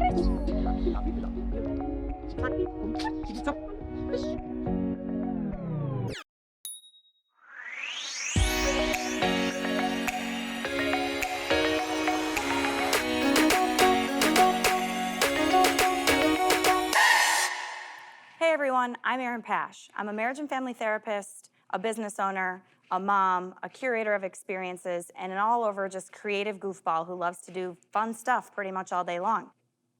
Hey everyone, I'm Erin Pash. I'm a marriage and family therapist, a business owner, a mom, a curator of experiences, and an all-over just creative goofball who loves to do fun stuff pretty much all day long.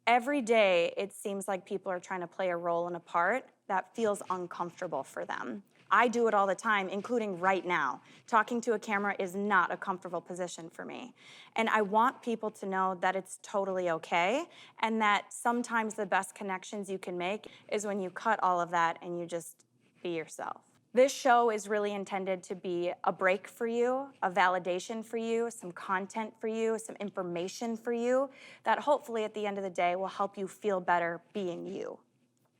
Every day, it seems like people are trying to play a role in a part that feels uncomfortable for them. I do it all the time, including right now. Talking to a camera is not a comfortable position for me. And I want people to know that it's totally okay, and that sometimes the best connections you can make is when you cut all of that and you just be yourself. This show is really intended to be a break for you, a validation for you, some content for you, some information for you that hopefully at the end of the day will help you feel better being you.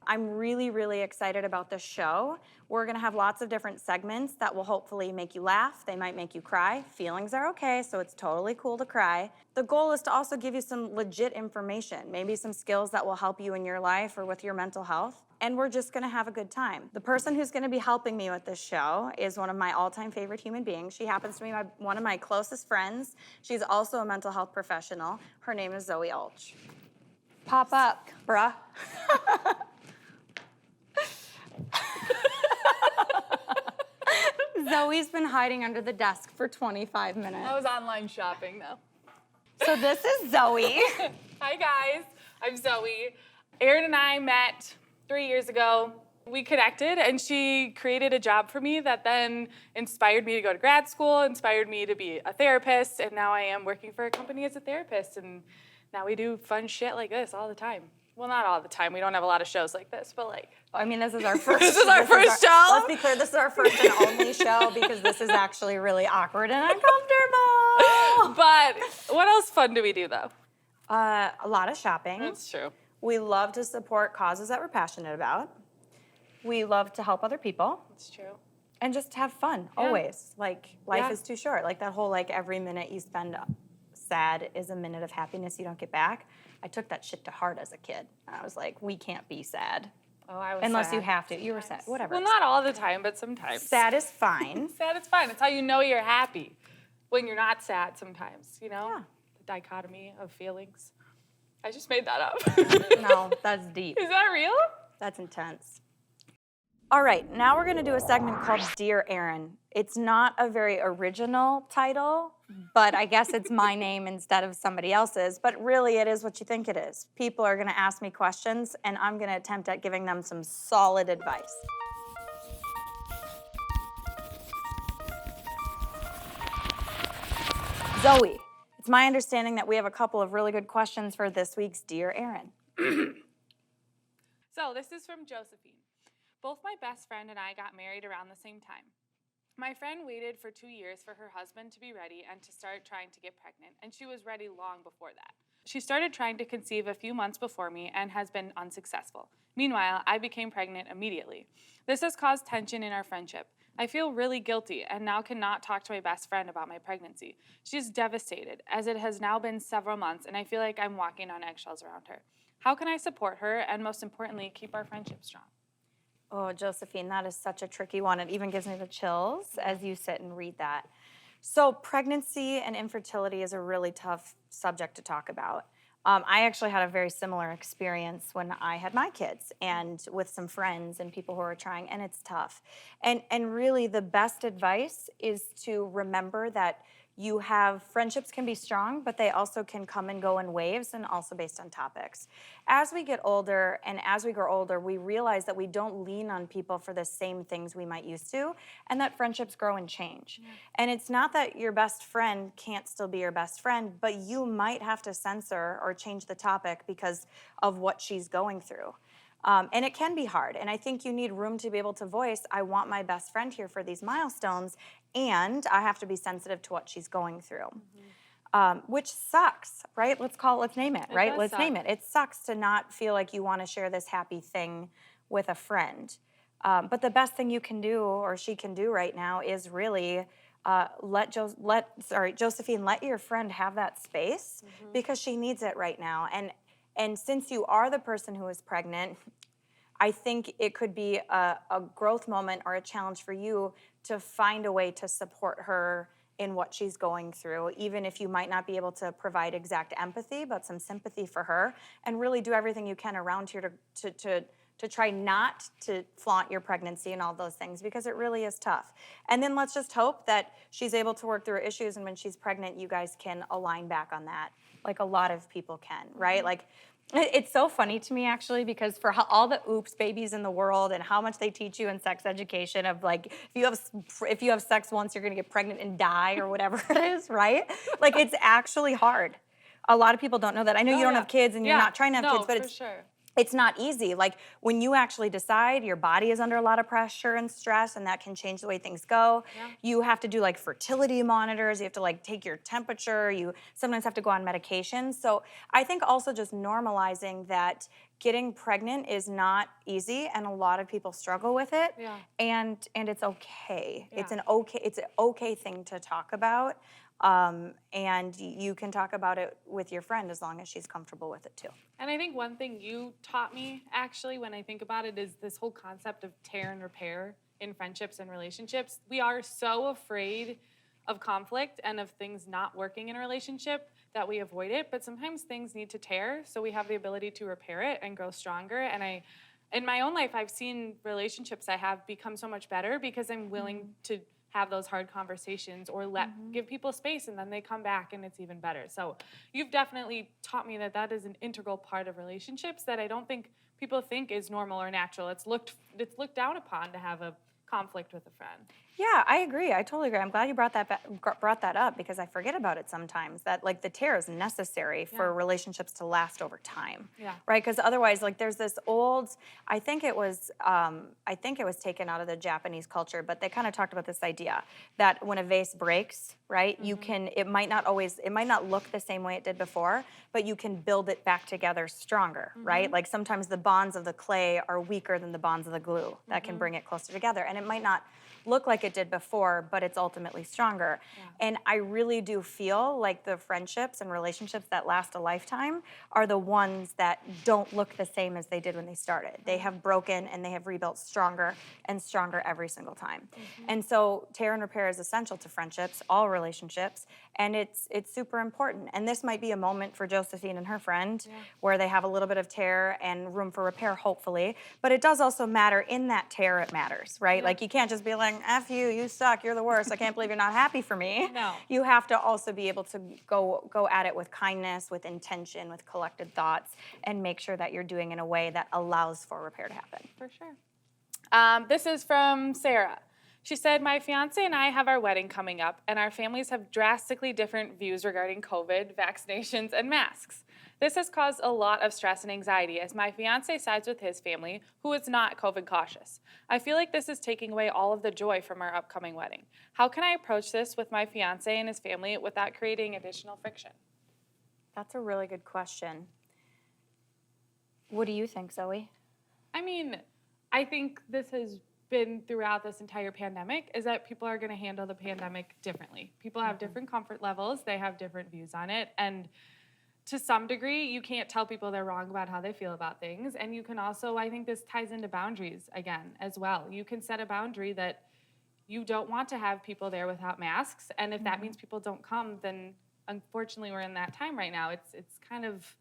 I'm really, really excited about this show. We're gonna have lots of different segments that will hopefully make you laugh. They might make you cry. Feelings are okay, so it's totally cool to cry. The goal is to also give you some legit information, maybe some skills that will help you in your life or with your mental health. And we're just gonna have a good time. The person who's gonna be helping me with this show is one of my all-time favorite human beings. She happens to be one of my closest friends. She's also a mental health professional. Her name is Zoe Ulch. Pop up, bruh. Zoe's been hiding under the desk for 25 minutes. I was online shopping though. So this is Zoe. Hi guys, I'm Zoe. Erin and I met 3 years ago. We connected and she created a job for me that then inspired me to go to grad school, inspired me to be a therapist, and now I am working for a company as a therapist, and now we do fun shit like this all the time. Well, not all the time. We don't have a lot of shows like this, but like. I mean, this is our first. This is our first show. Let's be clear, this is our first and only show because this is actually really awkward and uncomfortable. But what else fun do we do though? A lot of shopping. That's true. We love to support causes that we're passionate about. We love to help other people. That's true. And just have fun, always. Like, life is too short. Like that whole, like, every minute you spend sad is a minute of happiness you don't get back. I took that shit to heart as a kid. I was like, we can't be sad. Oh, I was Unless sad. you have to. You were sad. Whatever. Well, not all the time, but sometimes. Sad is fine. Sad is fine. It's how you know you're happy. When you're not sad sometimes, you know? Yeah. The dichotomy of feelings. I just made that up. No, that's deep. Is that real? That's intense. All right, now we're gonna do a segment called Dear Erin. It's not a very original title, but I guess it's my name instead of somebody else's, but really it is what you think it is. People are gonna ask me questions and I'm gonna attempt at giving them some solid advice. Zoe, it's my understanding that we have a couple of really good questions for this week's Dear Erin. So this is from Josephine. Both my best friend and I got married around the same time. My friend waited for 2 years for her husband to be ready and to start trying to get pregnant, and she was ready long before that. She started trying to conceive a few months before me and has been unsuccessful. Meanwhile, I became pregnant immediately. This has caused tension in our friendship. I feel really guilty and now cannot talk to my best friend about my pregnancy. She's devastated, as it has now been several months, and I feel like I'm walking on eggshells around her. How can I support her and, most importantly, keep our friendship strong? Oh, Josephine, that is such a tricky one. It even gives me the chills as you sit and read that. So pregnancy and infertility is a really tough subject to talk about. I actually had a very similar experience when I had my kids and with some friends and people who are trying, and it's tough. And really the best advice is to remember that friendships can be strong, but they also can come and go in waves and also based on topics. As we get older and as we grow older, we realize that we don't lean on people for the same things we might used to, and that friendships grow and change. Yeah. And it's not that your best friend can't still be your best friend, but you might have to censor or change the topic because of what she's going through. And it can be hard. And I think you need room to be able to voice, I want my best friend here for these milestones, and I have to be sensitive to what she's going through. Which sucks, right? Let's name it, right? Let's name it. It sucks to not feel like you want to share this happy thing with a friend. But the best thing you can do, or she can do right now, is really Josephine, let your friend have that space because she needs it right now. And since you are the person who is pregnant, I think it could be a growth moment or a challenge for you to find a way to support her in what she's going through, even if you might not be able to provide exact empathy, but some sympathy for her, and really do everything you can around here to try not to flaunt your pregnancy and all those things, because it really is tough. And then let's just hope that she's able to work through her issues, and when she's pregnant, you guys can align back on that, like a lot of people can, right? Like, it's so funny to me, actually, because for all the oops babies in the world and how much they teach you in sex education of like, if you have sex once, you're gonna get pregnant and die or whatever it is, right? Like, it's actually hard. A lot of people don't know that. I know you don't have kids and you're not trying to have kids, but it's not easy. Like, when you actually decide, your body is under a lot of pressure and stress, and that can change the way things go. You have to do like fertility monitors. You have to like take your temperature. You sometimes have to go on medications. So I think also just normalizing that getting pregnant is not easy, and a lot of people struggle with it. And it's okay. It's an okay thing to talk about. And you can talk about it with your friend as long as she's comfortable with it too. And I think one thing you taught me, actually, when I think about it, is this whole concept of tear and repair in friendships and relationships. We are so afraid of conflict and of things not working in a relationship that we avoid it, but sometimes things need to tear so we have the ability to repair it and grow stronger. And in my own life, I've seen relationships I have become so much better because I'm willing to have those hard conversations or give people space, and then they come back and it's even better. So you've definitely taught me that is an integral part of relationships that I don't think people think is normal or natural. It's looked down upon to have a conflict with a friend. Yeah, I agree. I totally agree. I'm glad you brought that up, because I forget about it sometimes, that like the tear is necessary for relationships to last over time. Right? Because otherwise, like, there's this old, I think it was taken out of the Japanese culture, but they kind of talked about this idea that when a vase breaks, right, it might not look the same way it did before, but you can build it back together stronger, right? Like, sometimes the bonds of the clay are weaker than the bonds of the glue that can bring it closer together. And it might not look like it did before, but it's ultimately stronger. And I really do feel like the friendships and relationships that last a lifetime are the ones that don't look the same as they did when they started. They have broken and they have rebuilt stronger and stronger every single time. And so tear and repair is essential to friendships, all relationships, and it's super important. And this might be a moment for Josephine and her friend where they have a little bit of tear and room for repair, hopefully. But it does also matter in that tear, it matters, right? Like, you can't just be like, F you, you suck, you're the worst, I can't believe you're not happy for me. No. You have to also be able to go at it with kindness, with intention, with collected thoughts, and make sure that you're doing in a way that allows for repair to happen. For sure. This is from Sarah. She said, my fiance and I have our wedding coming up, and our families have drastically different views regarding COVID, vaccinations, and masks. This has caused a lot of stress and anxiety as my fiance sides with his family, who is not COVID cautious. I feel like this is taking away all of the joy from our upcoming wedding. How can I approach this with my fiance and his family without creating additional friction? That's a really good question. What do you think, Zoe? I mean, I think this has been throughout this entire pandemic, is that people are going to handle the pandemic differently. People have different comfort levels. They have different views on it. And to some degree, you can't tell people they're wrong about how they feel about things. And you can also, I think this ties into boundaries again as well. You can set a boundary that you don't want to have people there without masks. And if that means people don't come, then unfortunately we're in that time right now. It's kind of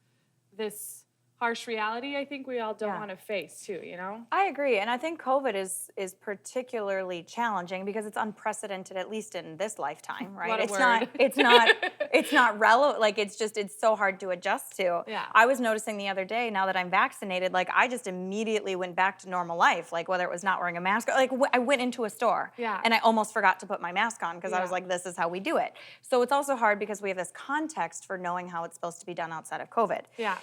this harsh reality I think we all don't want to face too, you know? I agree, and I think COVID is particularly challenging because it's unprecedented, at least in this lifetime, right? What a word. It's not relevant, like it's so hard to adjust to. Yeah. I was noticing the other day, now that I'm vaccinated, like I just immediately went back to normal life, like whether it was not wearing a mask, like I went into a store and I almost forgot to put my mask on because I was like, this is how we do it. So it's also hard because we have this context for knowing how it's supposed to be done outside of COVID. Yeah.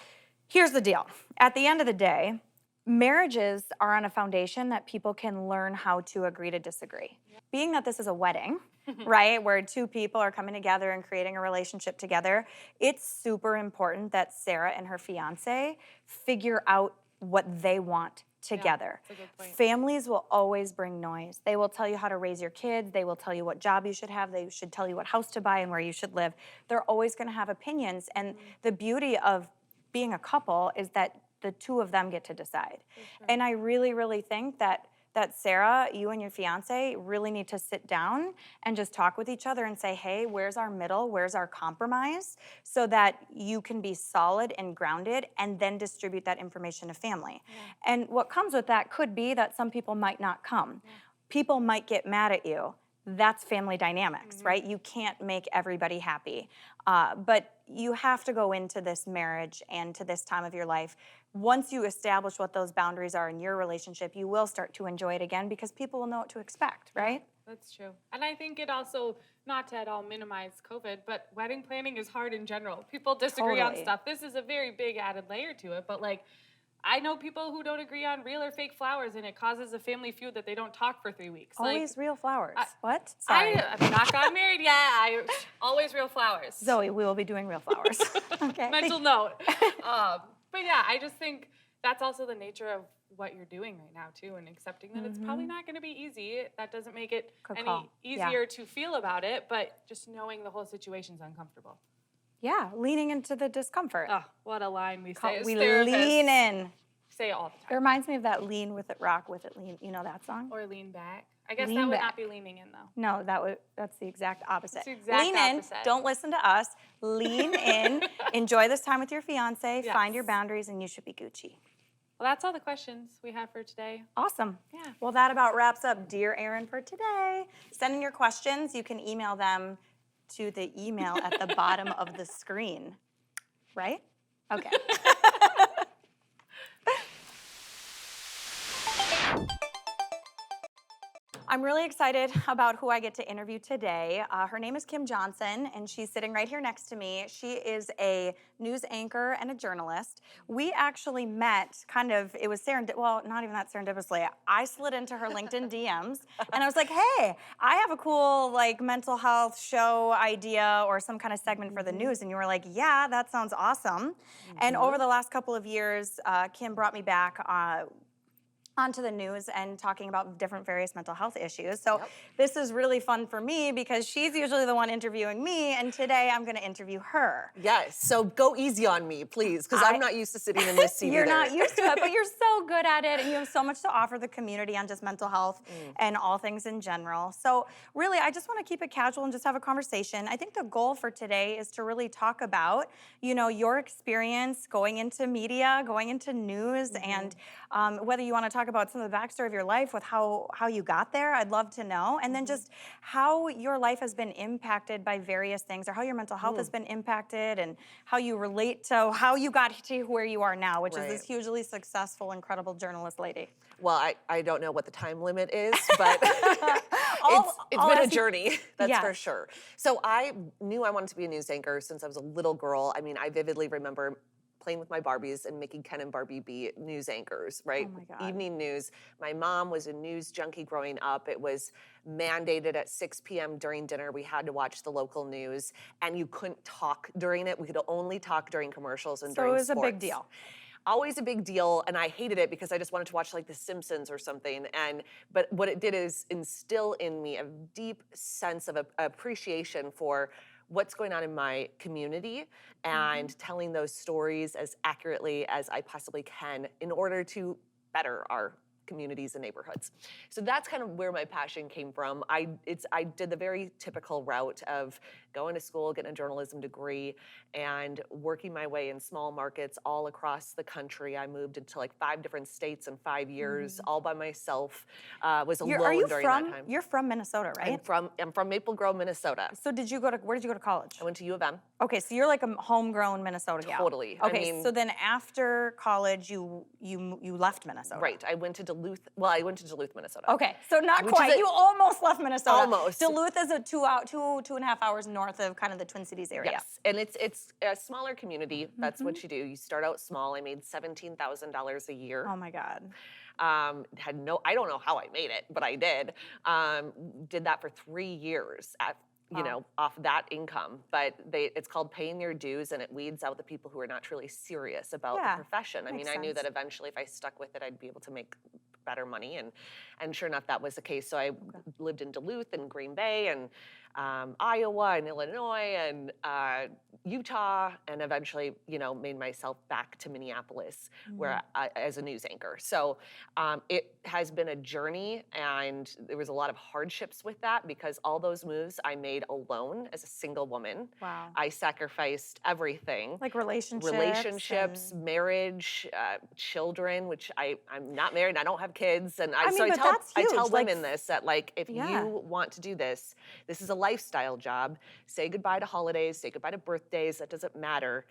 Here's the deal. At the end of the day, marriages are on a foundation that people can learn how to agree to disagree. Being that this is a wedding, right, where two people are coming together and creating a relationship together, it's super important that Sarah and her fiance figure out what they want together. That's a good point. Families will always bring noise. They will tell you how to raise your kids. They will tell you what job you should have. They should tell you what house to buy and where you should live. They're always going to have opinions. And the beauty of being a couple is that the two of them get to decide. And I really, really think that Sarah, you and your fiance really need to sit down and just talk with each other and say, hey, where's our middle? Where's our compromise? So that you can be solid and grounded and then distribute that information to family. And what comes with that could be that some people might not come. People might get mad at you. That's family dynamics, right? You can't make everybody happy. But you have to go into this marriage and to this time of your life. Once you establish what those boundaries are in your relationship, you will start to enjoy it again because people will know what to expect, right? That's true. And I think it also, not to at all minimize COVID, but wedding planning is hard in general. People disagree on stuff. This is a very big added layer to it, but like, I know people who don't agree on real or fake flowers, and it causes a family feud that they don't talk for 3 weeks. Always real flowers. What? Sorry. I've not gotten married yet. Always real flowers. Zoe, we will be doing real flowers. Okay. Mental note. But yeah, I just think that's also the nature of what you're doing right now, too, and accepting that it's probably not going to be easy. That doesn't make it any easier to feel about it, but just knowing the whole situation's uncomfortable. Yeah, leaning into the discomfort. Oh, what a line we say as We therapists. lean in. Say it all the It time. reminds me of that lean with it, rock with it, lean. You know that song? Or lean back. I guess Lean that would back. not be leaning in, though. No, that's the exact opposite. It's the exact lean opposite. in, don't listen to us. Lean in, enjoy this time with your fiance, find your Yes. boundaries, and you should be Gucci. Well, that's all the questions we have for today. Awesome. Yeah. Well, that about wraps up Dear Erin for today. Send in your questions. You can email them to the email at the bottom of the screen. Right? Okay. I'm really excited about who I get to interview today. Her name is Kim Johnson, and she's sitting right here next to me. She is a news anchor and a journalist. We actually met it was not even that serendipitously. I slid into her LinkedIn DMs, and I was like, hey, I have a cool mental health show idea or some kind of segment for the news. And you were like, yeah, that sounds awesome. And over the last couple of years, Kim brought me back onto the news and talking about different various mental health issues. So this is really fun for me because she's usually the one interviewing me, and today I'm going to interview her. Yes, so go easy on me, please, because I'm not used to sitting in this seat You're either. not used to it, but you're so good at it, and you have so much to offer the community on just mental health and all things in general. So really, I just want to keep it casual and just have a conversation. I think the goal for today is to really talk about, your experience going into media, going into news, and whether you want to talk about some of the backstory of your life with how you got there, I'd love to know. And then just how your life has been impacted by various things, or how your mental health has been impacted, and how you relate to how you got to where you are now, which is this hugely successful, incredible journalist lady. Well, I don't know what the time limit is, but it's been a journey, that's for sure. So I knew I wanted to be a news anchor since I was a little girl. I mean, I vividly remember playing with my Barbies and making Ken and Barbie be news anchors, right? Oh my God. Evening news. My mom was a news junkie growing up. It was mandated at 6 p.m. during dinner. We had to watch the local news, and you couldn't talk during it. We could only talk during commercials and during sports. So it was a big deal. Always a big deal, and I hated it because I just wanted to watch The Simpsons or something. But what it did is instill in me a deep sense of appreciation for what's going on in my community and telling those stories as accurately as I possibly can in order to better our communities and neighborhoods. So that's kind of where my passion came from. I did the very typical route of going to school, getting a journalism degree, and working my way in small markets all across the country. I moved into 5 different states in 5 years, all by myself. Was alone during that time. You're from Minnesota, right? I'm from Maple Grove, Minnesota. So where did you go to college? I went to U of M. Okay, so you're like a homegrown Minnesota gal. Totally. Okay, so then after college, you left Minnesota. Right. I went to Duluth. Well, I went to Duluth, Minnesota. Okay, so not quite. You almost left Minnesota. Almost. Duluth is 2.5 hours north of kind of the Twin Cities area. Yes, and it's a smaller community. That's what you do. You start out small. I made $17,000 a year. Oh my God. I don't know how I made it, but I did. Did that for 3 years off that income. But it's called paying your dues, and it weeds out the people who are not truly serious about the profession. I mean, I knew that eventually if I stuck with it, I'd be able to make better money, and sure enough, that was the case. So I lived in Duluth and Green Bay, and Iowa and Illinois and Utah, and eventually, made myself back to Minneapolis, where as a news anchor. So it has been a journey, and there was a lot of hardships with that because all those moves I made alone as a single woman. Wow. I sacrificed everything. Like relationships. Relationships, marriage, children, which I'm not married, I don't have kids. And I mean, but that's I tell huge, like, women this, that like, if Yeah. you want to do this is a lifestyle job. Say goodbye to holidays, say goodbye to birthdays, that doesn't matter.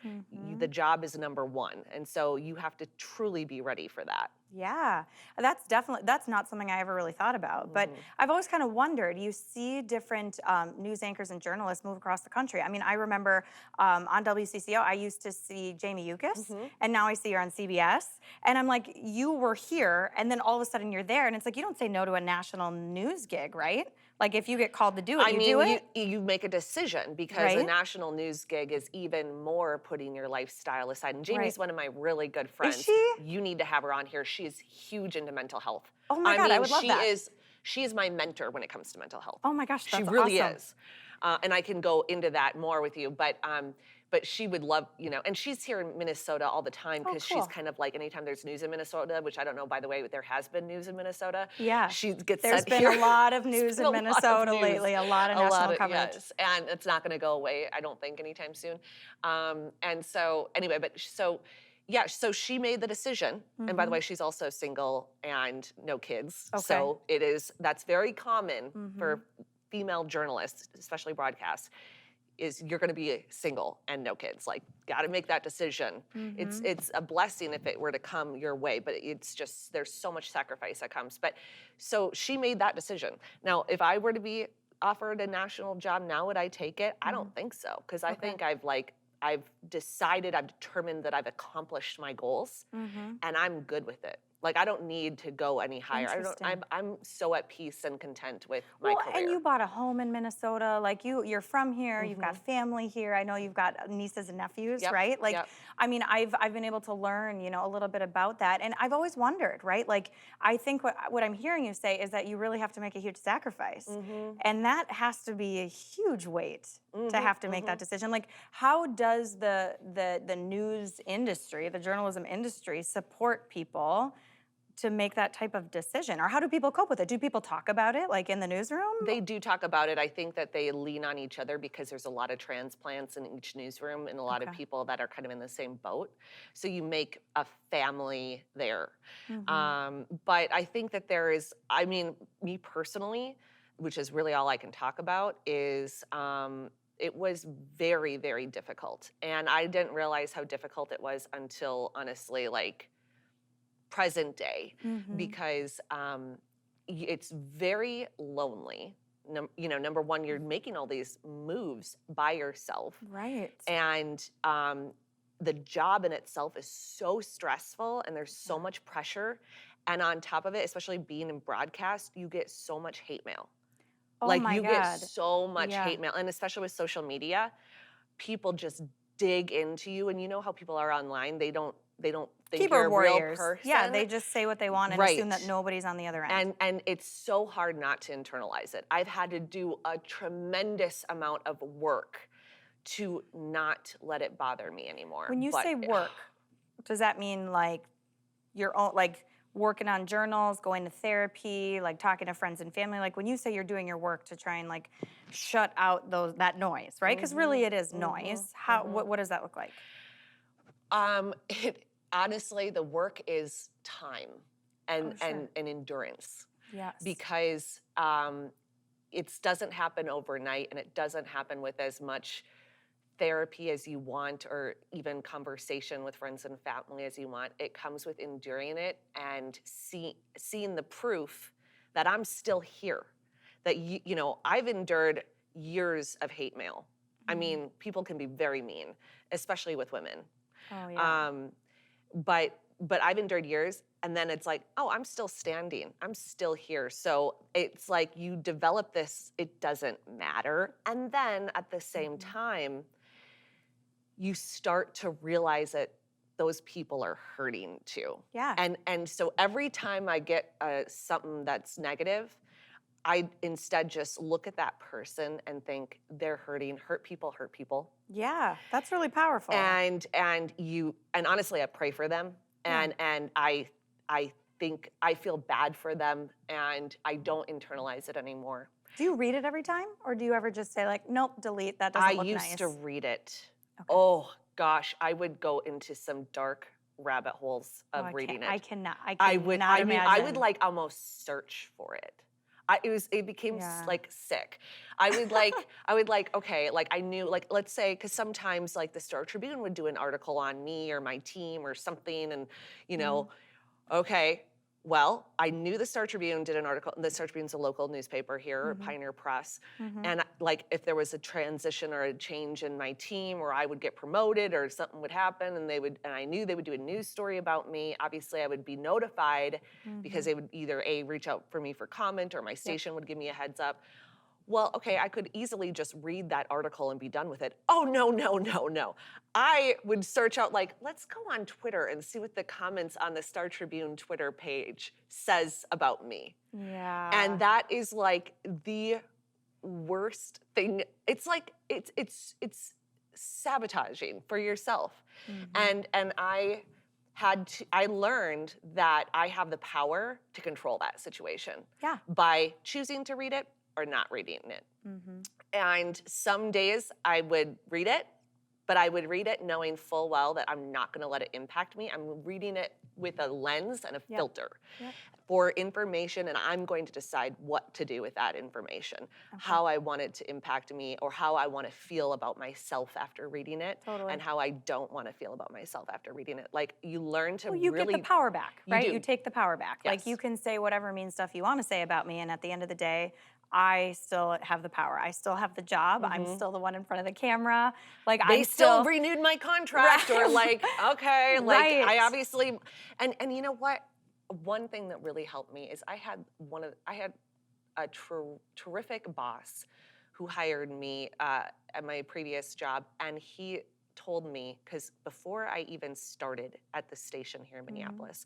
The job is number one. And so you have to truly be ready for that. Yeah, that's not something I ever really thought about. But I've always kind of wondered. You see different news anchors and journalists move across the country. I mean, I remember on WCCO, I used to see Jamie Yuccas, and now I see her on CBS. And I'm like, you were here, and then all of a sudden you're there, and it's like you don't say no to a national news gig, right? Like if you get called to do it, do it. You make a decision because a Right? national news gig is even more putting your lifestyle aside. And Jamie's Right. one of my really good friends. she? You need to have her on here. She is huge into mental health. Oh my God, I would love she that. she is my mentor when it comes to mental health. Oh my gosh, She that's really awesome. is. And I can go into that more with you, but she would love, and she's here in Minnesota all the time because cool. she's kind of like anytime there's news in Minnesota, which I don't know, by the way, there has been news in Minnesota. Yeah. She gets There's sent been here. a lot of There's news been in a lot of Minnesota news. lately, a lot of national coverage. Yes, and it's not going to go away, I don't think, anytime soon. And so anyway, so she made the decision. And by the way, she's also single and no kids. Okay. So that's very common for female journalists, especially broadcast, is you're going to be single and no kids. Like, got to make that decision. It's a blessing if it were to come your way, but it's just, there's so much sacrifice that comes. But so she made that decision. Now, if I were to be offered a national job now, would I take it? I don't think so, because I think I've decided, I've determined that I've accomplished my goals, and I'm good with it. Like, I don't need to go any higher. Interesting. I'm so at peace and content with my Well, career. and you bought a home in Minnesota. Like you're from here. You've got family here. I know you've got nieces and nephews, Yep, right? Like, yep. I mean, I've been able to learn, a little bit about that, and I've always wondered, right? Like, I think what I'm hearing you say is that you really have to make a huge sacrifice, and that has to be a huge weight to have to make that decision. Like, how does the news industry, the journalism industry, support people to make that type of decision? Or how do people cope with it? Do people talk about it, like in the newsroom? They do talk about it. I think that they lean on each other because there's a lot of transplants in each newsroom and a lot of people that are kind of in the same boat. So you make a family there. But I think that me personally, which is really all I can talk about, is it was very, very difficult. And I didn't realize how difficult it was until, honestly, like, present day, because it's very lonely. Number one, you're making all these moves by yourself, Right. and the job in itself is so stressful, and there's so much pressure. And on top of it, especially being in broadcast, you get so much hate mail. Oh Like, my you God. get so much Yeah. hate mail, and especially with social media, people just dig into you. And you know how people are online; they don't think Keyboard you're a warriors. real person. Yeah, they just say what they want and assume Right. that nobody's on the other end. And it's so hard not to internalize it. I've had to do a tremendous amount of work to not let it bother me anymore. When you But- say work, does that mean like your own, like working on journals, going to therapy, like talking to friends and family? Like when you say you're doing your work to try and like shut out that noise, right? Because really it is noise. What does that look like? Honestly, the work is time and Oh, sure. and endurance, Yes. because it doesn't happen overnight, and it doesn't happen with as much therapy as you want, or even conversation with friends and family as you want. It comes with enduring it and seeing the proof that I'm still here. That I've endured years of hate mail. I mean, people can be very mean, especially with women. Oh yeah. But I've endured years, and then it's like, oh, I'm still standing. I'm still here. So it's like you develop this, it doesn't matter. And then at the same time, you start to realize that those people are hurting too. Yeah. And so every time I get something that's negative, I instead just look at that person and think they're hurting. Hurt people hurt people. Yeah, that's really powerful. And honestly, I pray for them, Yeah. and I think I feel bad for them, and I don't internalize it anymore. Do you read it every time, or do you ever just say like, nope, delete, that I doesn't look used nice? to read it. Okay. Oh gosh, I would go into some dark rabbit holes of Oh, reading it. I cannot I would. not I mean, I would imagine. like almost search for it. It became Yeah. like sick. I would like, okay, like I knew, like, let's say, because sometimes like the Star Tribune would do an article on me or my team or something, and you know, okay, well, I knew the Star Tribune did an article. The Star Tribune's a local newspaper here, Pioneer Press, and like if there was a transition or a change in my team, or I would get promoted or something would happen, and I knew they would do a news story about me. Obviously, I would be notified because they would either reach out for me for comment, or my station would give me a heads up. Well, okay, I could easily just read that article and be done with it. Oh, no, no, no, no. I would search out, like, let's go on Twitter and see what the comments on the Star Tribune Twitter page says about me. Yeah. And that is like the worst thing. It's like, it's sabotaging for yourself. And I learned that I have the power to control that situation. Yeah. By choosing to read it or not reading it. And some days I would read it, but I would read it knowing full well that I'm not going to let it impact me. I'm reading it with a lens and a filter for information, and I'm going to decide what to do with that information, how I want it to impact me, or how I want to feel about myself after reading it, Totally. and how I don't want to feel about myself after reading it. Like, you learn to You really get the power back, right? do. You take the power back. Like, Yes. you can say whatever mean stuff you want to say about me, and at the end of the day, I still have the power. I still have the job. I'm still the one in front of the camera. Like, They I'm still renewed my contract, or like, okay, like Right. I obviously, and you know what? One thing that really helped me is I had a terrific boss who hired me at my previous job, and he told me, because before I even started at the station here in Minneapolis,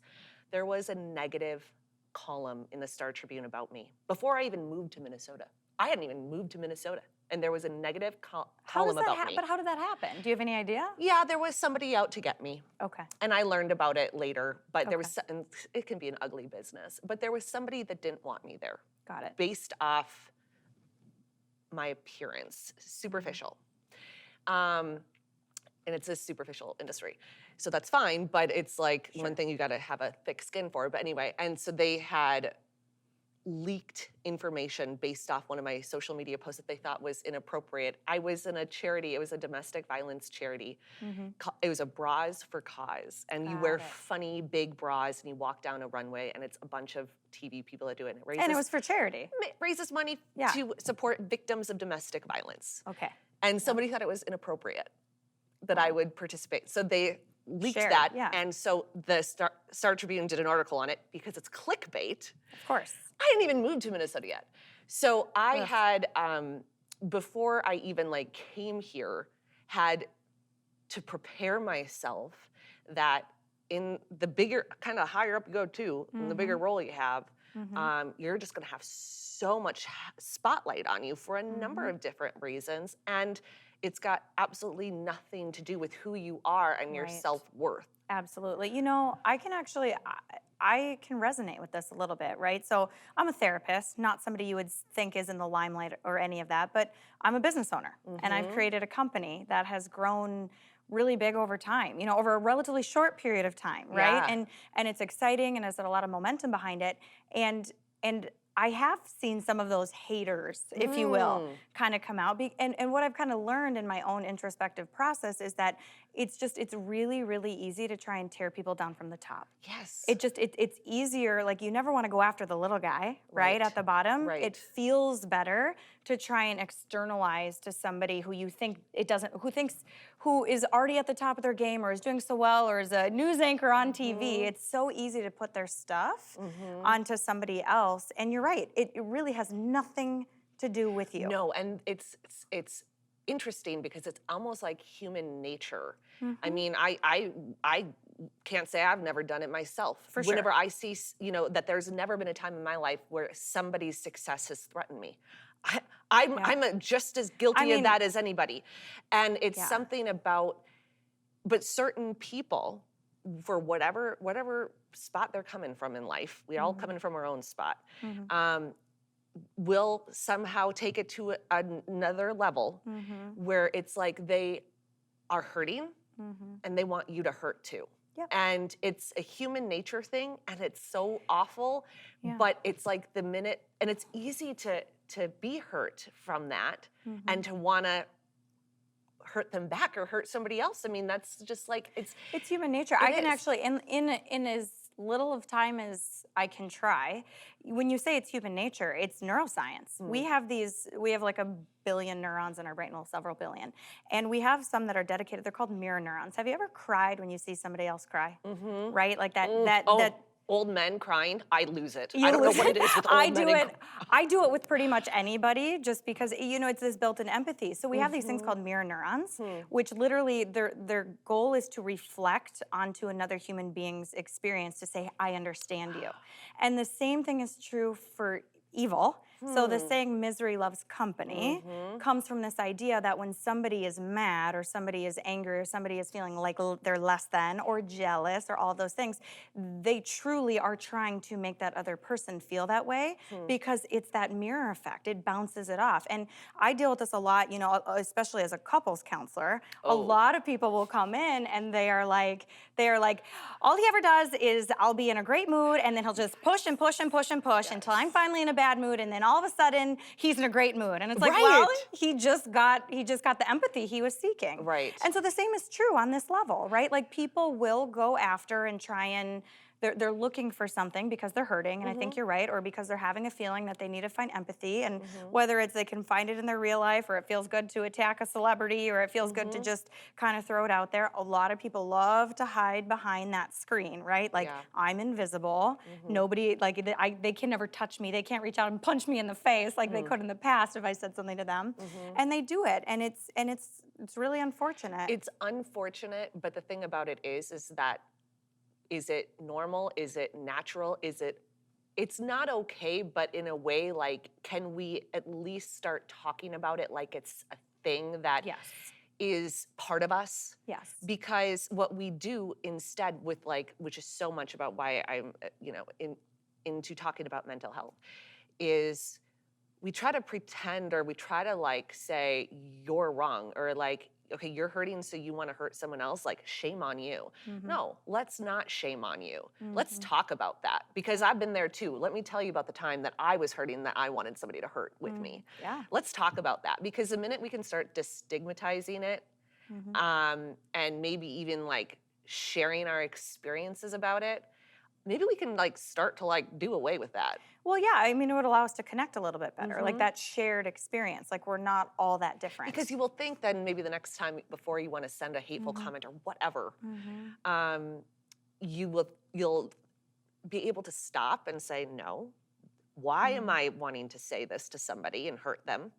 there was a negative column in the Star Tribune about me before I even moved to Minnesota. I hadn't even moved to Minnesota, and there was a negative column about me. But how did that happen? Do you have any idea? Yeah, there was somebody out to get me. Okay. And I learned about it later, but there was, and it can be an ugly business, but there was somebody that didn't want me there Got it. based off my appearance, superficial. And it's a superficial industry. So that's fine, but it's like one thing you gotta have a thick skin for. But anyway, and so they had leaked information based off one of my social media posts that they thought was inappropriate. I was in a charity, it was a domestic violence charity. It was a Bras for Cause. And you wear funny big bras and you walk down a runway, and it's a bunch of TV people that do it. And it was for charity. Raises money to support victims of domestic violence. Okay. And somebody thought it was inappropriate that I would participate. So they leaked Shared, that. yeah. And so the Star Tribune did an article on it because it's clickbait. Of course. I hadn't even moved to Minnesota yet. So I had, before I even like came here, had to prepare myself that in the bigger, kind of higher up you go too, in the bigger role you have, you're just gonna have so much spotlight on you for a number of different reasons. And it's got absolutely nothing to do with who you are and your self-worth. Absolutely. You know, I can resonate with this a little bit, right? So I'm a therapist, not somebody you would think is in the limelight or any of that, but I'm a business owner, and I've created a company that has grown really big over time, you know, over a relatively short period of time, right? Yeah. And it's exciting and has got a lot of momentum behind it. And I have seen some of those haters, if you will, kind of come out. And what I've kind of learned in my own introspective process is that it's really, really easy to try and tear people down from the top. Yes. It's easier, like you never want to go after the little guy, right, at the bottom. Right. It feels better to try and externalize to somebody who you think who is already at the top of their game or is doing so well or is a news anchor on TV. It's so easy to put their stuff onto somebody else. And you're right, it really has nothing to do with you. No, and it's interesting because it's almost like human nature. I mean, I can't say I've never done it myself. For sure. Whenever I see, that there's never been a time in my life where somebody's success has threatened me. I'm just as guilty of that as anybody. And it's something about, but certain people, for whatever spot they're coming from in life, we all coming from our own spot, will somehow take it to another level where it's like they are hurting and they want you to hurt too. Yep. And it's a human nature thing, and it's so awful, but it's like the minute, and it's easy to be hurt from that and to want to hurt them back or hurt somebody else. I mean, that's just like, it's human nature. I can actually, in as little of time as I can try, when you say it's human nature, it's neuroscience. We have like 1 billion neurons in our brain, well, several billion. And we have some that are dedicated, they're called mirror neurons. Have you ever cried when you see somebody else cry? Right? Like that old men crying, I lose it. I don't know what it is with old men. I do it with pretty much anybody, just because, it's this built-in empathy. So we have these things called mirror neurons, which literally their goal is to reflect onto another human being's experience to say, I understand you. And the same thing is true for evil. So the saying misery loves company comes from this idea that when somebody is mad or somebody is angry or somebody is feeling like they're less than or jealous or all those things, they truly are trying to make that other person feel that way because it's that mirror effect. It bounces it off. And I deal with this a lot, especially as a couples counselor. A lot of people will come in and they are like, all he ever does is I'll be in a great mood and then he'll just push and push and push and push until I'm finally in a bad mood, and then all of a sudden he's in a great mood. And it's like, well, he just got the empathy he was seeking. Right. And so the same is true on this level, right? Like people will go after and try and they're looking for something because they're hurting, and I think you're right, or because they're having a feeling that they need to find empathy, and whether it's they can find it in their real life, or it feels good to attack a celebrity, or it feels good to just kind of throw it out there. A lot of people love to hide behind that screen, right? Like, I'm invisible. Nobody, they can never touch me. They can't reach out and punch me in the face like they could in the past if I said something to them. And they do it, and it's really unfortunate. It's unfortunate, but the thing about it is that, is it normal? Is it natural? It's not okay, but in a way, like, can we at least start talking about it like it's a thing that is part of us? Yes. Because what we do instead with, which is so much about why I'm, into talking about mental health, is we try to pretend, or we try to say you're wrong, or okay, you're hurting, so you want to hurt someone else, shame on you. No, let's not shame on you. Let's talk about that, because I've been there too. Let me tell you about the time that I was hurting, that I wanted somebody to hurt with me. Yeah. Let's talk about that, because the minute we can start destigmatizing it, and maybe even sharing our experiences about it, maybe we can start to do away with that. Well, yeah, I mean, it would allow us to connect a little bit better, like that shared experience. Like, we're not all that different. Because you will think then maybe the next time before you want to send a hateful comment or whatever, you'll be able to stop and say, no, why am I wanting to say this to somebody and hurt them?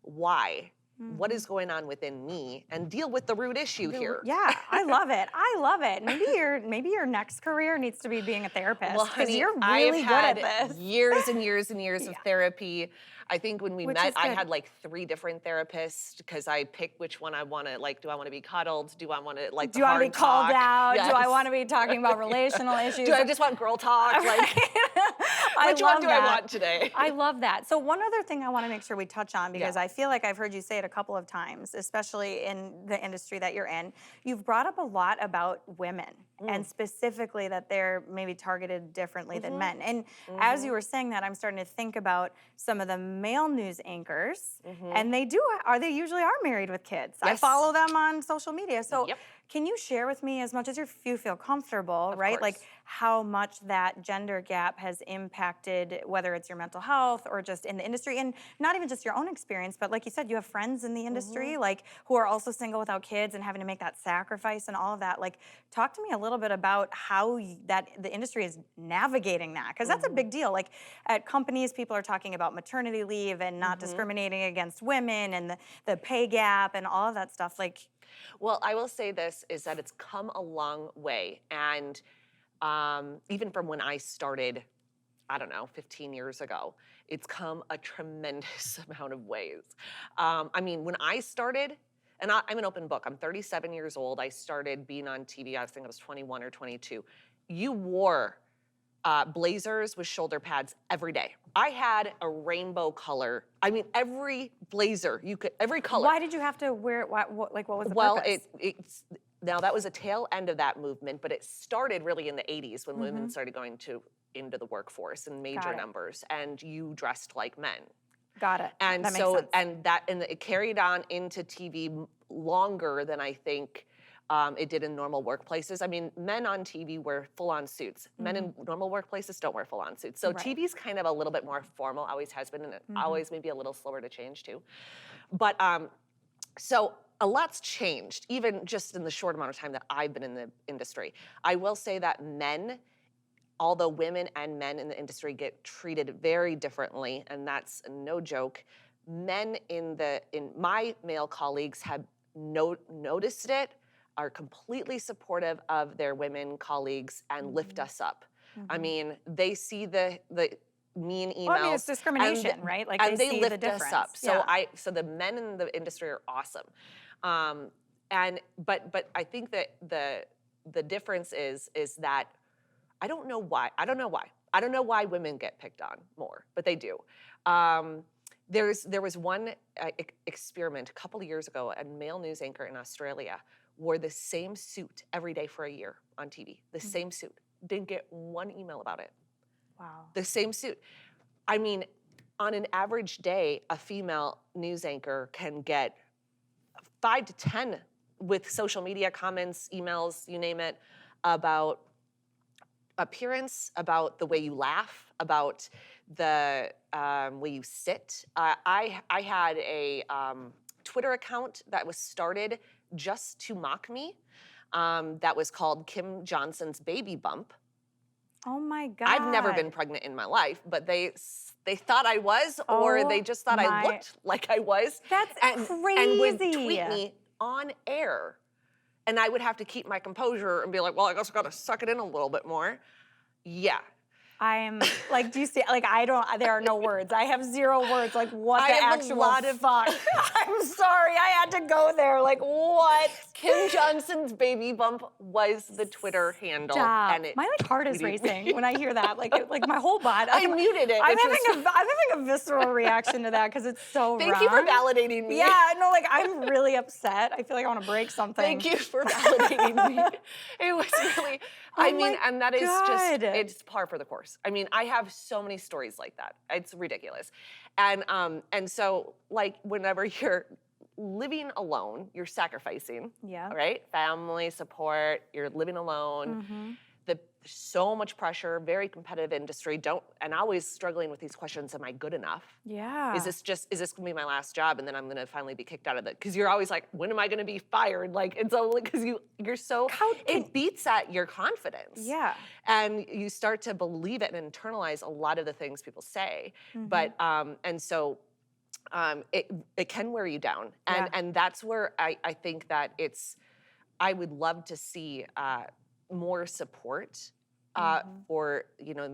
Why? What is going on within me, and deal with the root issue here. Yeah, I love it. I love it. Maybe your next career needs to be being a therapist. Well, honey, you're really I've good had at this. years and years and years of therapy. I think when we Which met, is I good. had 3 different therapists, because I picked which one I want to do I want to be cuddled? Do I want to Do I want to be called out? Yes. Do I want to be talking about relational issues? Do I just want girl talk? Which one do I want today? I love that. So one other thing I want to make sure we touch on, because I feel like I've heard you say it a couple of times, especially in the industry that you're in. You've brought up a lot about women, and specifically that they're maybe targeted differently than men. And as you were saying that, I'm starting to think about some of the male news anchors, and they usually are married with kids. I follow them on social media. So can you share with me, as much as you feel comfortable, right? Course. How much that gender gap has impacted, whether it's your mental health or just in the industry, and not even just your own experience, but like you said, you have friends in the industry, who are also single without kids and having to make that sacrifice and all of that. Talk to me a little bit about how the industry is navigating that, because that's a big deal. At companies, people are talking about maternity leave and not discriminating against women, and the pay gap and all of that stuff. Well, I will say this is that it's come a long way. And even from when I started, I don't know, 15 years ago, it's come a tremendous amount of ways. I mean, when I started, and I'm an open book, I'm 37 years old. I started being on TV, I think I was 21 or 22. You wore blazers with shoulder pads every day. I had a rainbow color. I mean, every blazer you could, every color. Why did you have to wear it? What was the Well, purpose? it's now that was a tail end of that movement, but it started really in the 80s when women started going into the workforce in major it. numbers, and you dressed like men. Got it. And that so, makes sense. and it carried on into TV longer than I think it did in normal workplaces. I mean, men on TV wear full-on suits. Men in normal workplaces don't wear full-on suits. So Right. TV's kind of a little bit more formal, always has been, and it always maybe a little slower to change too. But so a lot's changed, even just in the short amount of time that I've been in the industry. I will say that men, although women and men in the industry get treated very differently, and that's no joke, men in my male colleagues have noticed it, are completely supportive of their women colleagues and lift us up. I mean, they see the mean emails. Well, I mean, it's discrimination, right? Like and they see lift the us difference. up. So Yeah. so the men in the industry are awesome. But I think that the difference is that I don't know why. I don't know why women get picked on more, but they do. There was one experiment a couple of years ago. A male news anchor in Australia wore the same suit every day for a year on TV. The same suit. Didn't get one email about it. Wow. The same suit. I mean, on an average day, a female news anchor can get 5 to 10 with social media comments, emails, you name it, about appearance, about the way you laugh, about the way you sit. I had a Twitter account that was started just to mock me. That was called Kim Johnson's Baby Bump. Oh my God. I've never been pregnant in my life, but they thought I was, or they just thought I looked like I was. That's crazy. And would tweet me on air. And I would have to keep my composure and be like, well, I guess I gotta suck it in a little bit more. Yeah. I'm like, do you see? Like, there are no words. I have zero words. Like, what I the have a actual lot of- fuck? I'm sorry. I had to go there. Like, what? Kim Johnson's Baby Bump was the Twitter handle. Stop. And it My heart is tweeted racing me. when I hear that. Like my whole body. I muted it. I'm which having a visceral reaction to that because it's so Thank wrong. you for validating me. Yeah, no, like I'm really upset. I feel like I want to break something. Thank you for validating me. It was really, I mean, my and that is God. just, it's par for the course. I mean, I have so many stories like that. It's ridiculous. And so like whenever you're living alone, you're sacrificing, Yeah. right? Family support, you're living alone. So much pressure, very competitive industry. And always struggling with these questions, am I good enough? Yeah. Is this gonna be my last job and then I'm gonna finally be kicked out of it? Because you're always like, when am I gonna be fired? Like, it's only because you're so, it beats at your confidence. Yeah. And you start to believe it and internalize a lot of the things people say. But, and so it can wear you down. And that's where I think that I would love to see more support for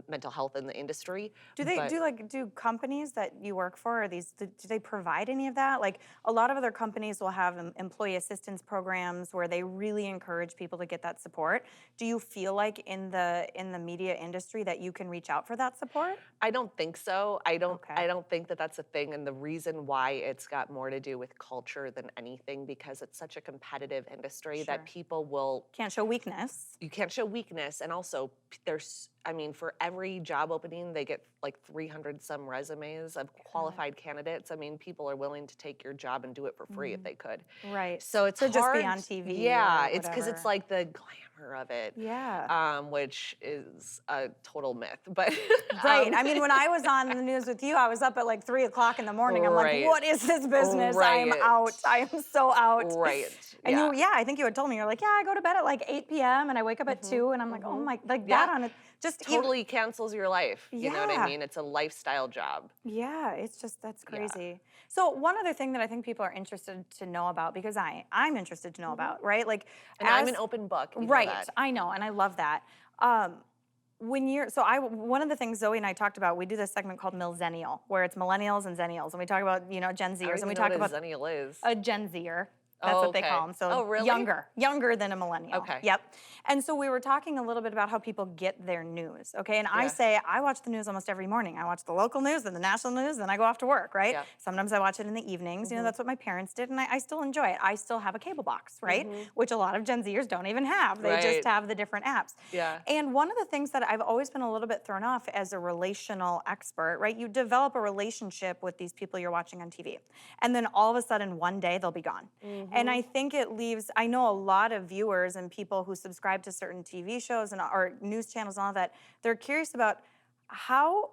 mental health in the industry. Do companies that you work for, do they provide any of that? Like a lot of other companies will have employee assistance programs where they really encourage people to get that support. Do you feel like in the media industry that you can reach out for that support? I don't think so. I don't think that that's a thing, and the reason why it's got more to do with culture than anything, because it's such a competitive industry that people can't show weakness. You can't show weakness, and also for every job opening, they get like 300 some resumes of qualified candidates. I mean, people are willing to take your job and do it for free if they could. Right. So it's hard just be on TV. Yeah, or it's because it's like the glamour of it. Yeah. Which is a total myth. But right. I mean, when I was on the news with you, I was up at like 3 o'clock in the morning. I'm like, what is this business? I am out. I am so out. Right. And I think you had told me, you're like, yeah, I go to bed at like 8 p.m. and I wake up at 2 and I'm like, oh my, like that on it. just totally cancels your life. You know what I Yeah. mean? It's a lifestyle job. Yeah, it's just that's Yeah. crazy. So one other thing that I think people are interested to know about, because I'm interested to know about, right? Like And I'm an open book. You know right, that. I know, and I love that. When you're one of the things Zoe and I talked about, we do this segment called Millennial, where it's millennials and zennials, and we talk about Gen I don't Zers, and even we know talk what a about zennial is. a Gen Zer. That's Oh, what they okay. call them. So Oh, really? younger than a millennial. Okay. Yep. And so we were talking a little bit about how people get their news. Okay. And I Yeah. say I watch the news almost every morning. I watch the local news, then the national news, then I go off to work. Right. Yeah. Sometimes I watch it in the evenings. That's what my parents did, and I still enjoy it. I still have a cable box, right? Which a lot of Gen Zers don't even have. They just Right. have the different apps. Yeah. And one of the things that I've always been a little bit thrown off as a relational expert, right? You develop a relationship with these people you're watching on TV, and then all of a sudden one day they'll be gone. And I think it leaves, I know a lot of viewers and people who subscribe to certain TV shows and or news channels and all that, they're curious about how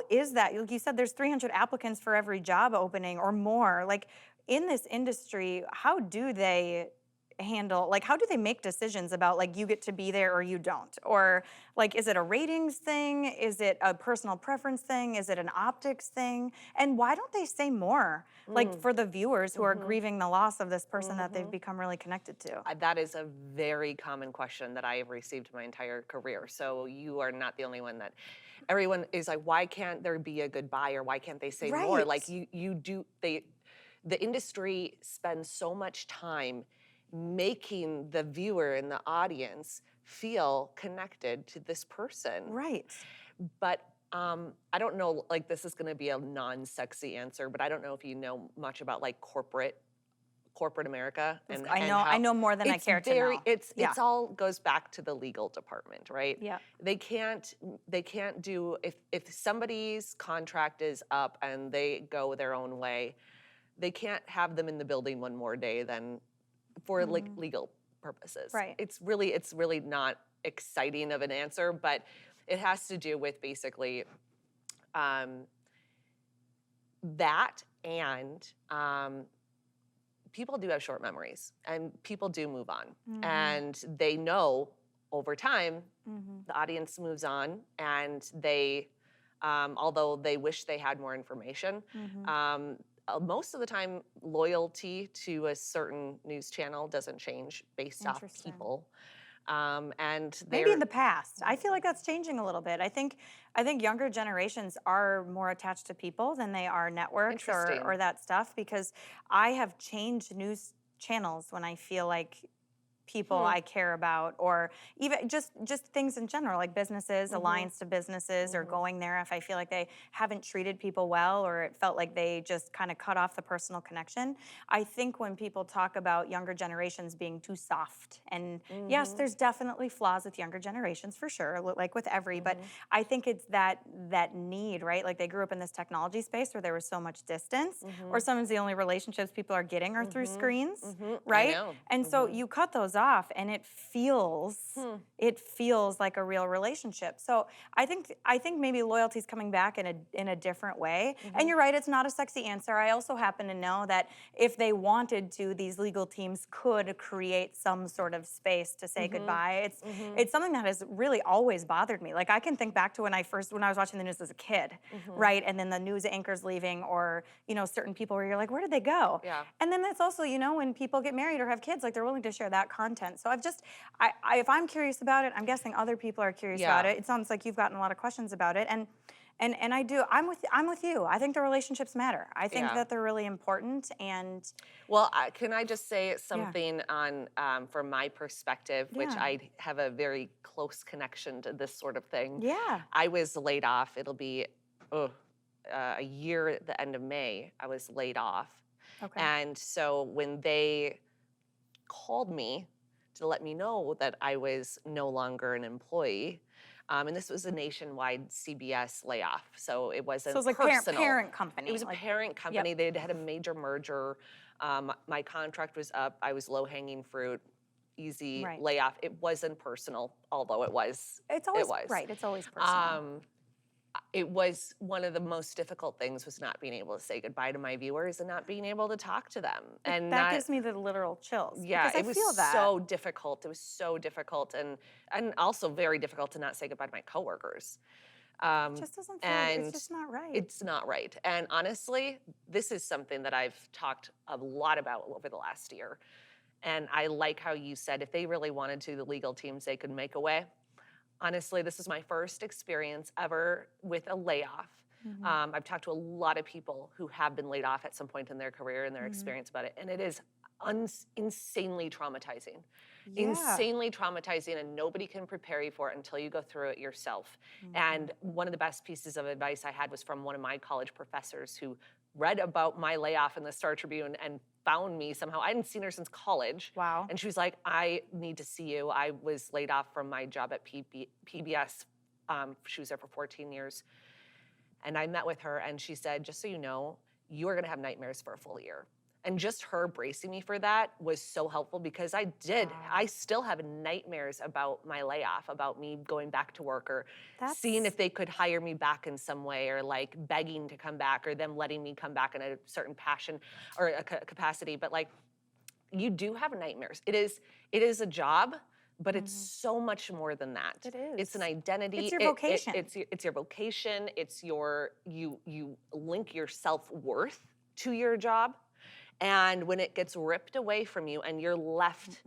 is that? Like you said, there's 300 applicants for every job opening or more. Like in this industry, how do they handle, like how do they make decisions about like you get to be there or you don't? Or like is it a ratings thing? Is it a personal preference thing? Is it an optics thing? And why don't they say more? Like for the viewers who are grieving the loss of this person that they've become really connected to. That is a very common question that I have received my entire career. So you are not the only one that everyone is like, why can't there be a goodbye or why can't they say more? Right. Like the industry spends so much time making the viewer and the audience feel connected to this person. Right. But I don't know, like this is going to be a non-sexy answer, but I don't know if you know much about like corporate America. And I know more than I care to know. It's all goes back to the legal department, right? Yeah. They can't do if somebody's contract is up and they go their own way, they can't have them in the building one more day than for like legal purposes. Right. It's really not exciting of an answer, but it has to do with basically that and people do have short memories and people do move on. And they know over time the audience moves on and they, although they wish they had more information, most of the time loyalty to a certain news channel doesn't change based off people. And maybe in the past. I feel like that's changing a little bit. I think younger generations are more attached to people than they are networks or that stuff, because I have changed news channels when I feel like people I care about, or even just things in general, like businesses, alliance to businesses, or going there if I feel like they haven't treated people well, or it felt like they just kind of cut off the personal connection. I think when people talk about younger generations being too soft, and yes, there's definitely flaws with younger generations for sure, like with every, but I think it's that need, right? Like they grew up in this technology space where there was so much distance, or sometimes the only relationships people are getting are through screens, right? I know. And so you cut those off and it feels like a real relationship. So I think maybe loyalty is coming back in a different way. And you're right, it's not a sexy answer. I also happen to know that if they wanted to, these legal teams could create some sort of space to say goodbye. It's something that has really always bothered me. Like I can think back to when I was watching the news as a kid, right? And then the news anchors leaving, or certain people where you're like, where did they go? Yeah. And then it's also when people get married or have kids, like they're willing to share that content. So if I'm curious about it, I'm guessing other people are curious about it. It sounds like you've gotten a lot of questions about it, and I do. I'm with you. I think the relationships matter. I think that they're really important. And well, can I just say something on from my perspective, which I have a very close connection to this sort of thing. Yeah. I was laid off. It'll be a year at the end of May. I was laid off. Okay. And so when they called me to let me know that I was no longer an employee, and this was a nationwide CBS layoff, so it wasn't So it was like personal. parent company. It was a parent company. They'd had a major merger. My contract was up. I was low-hanging fruit, easy layoff. It wasn't personal, although it was. It's always it was. right. It's always personal. it was one of the most difficult things was not being able to say goodbye to my viewers and not being able to talk to them. And that gives me the literal chills. yeah, because it I was feel that. so difficult. It was so difficult, and also very difficult to not say goodbye to my coworkers. It just doesn't feel. It's And just not right. it's not right. And honestly, this is something that I've talked a lot about over the last year. And I like how you said if they really wanted to, the legal teams, they could make a way. Honestly, this is my first experience ever with a layoff. I've talked to a lot of people who have been laid off at some point in their career and their experience about it. And it is insanely traumatizing. Yeah. Insanely traumatizing, and nobody can prepare you for it until you go through it yourself. And one of the best pieces of advice I had was from one of my college professors who read about my layoff in the Star Tribune and found me somehow. I hadn't seen her since college. Wow. And she was like, I need to see you. I was laid off from my job at PBS. She was there for 14 years. And I met with her, and she said, just so you know, you are going to have nightmares for a full year. And just her bracing me for that was so helpful, because I still have nightmares about my layoff, about me going back to work, or seeing if they could hire me back in some way, or like begging to come back, or them letting me come back in a certain passion or a capacity. But like, you do have nightmares. It is a job, but it's so much more than that. It is. It's an identity. It's your vocation. It's your vocation. It's your, you link your self-worth to your job. And when it gets ripped away from you and you're left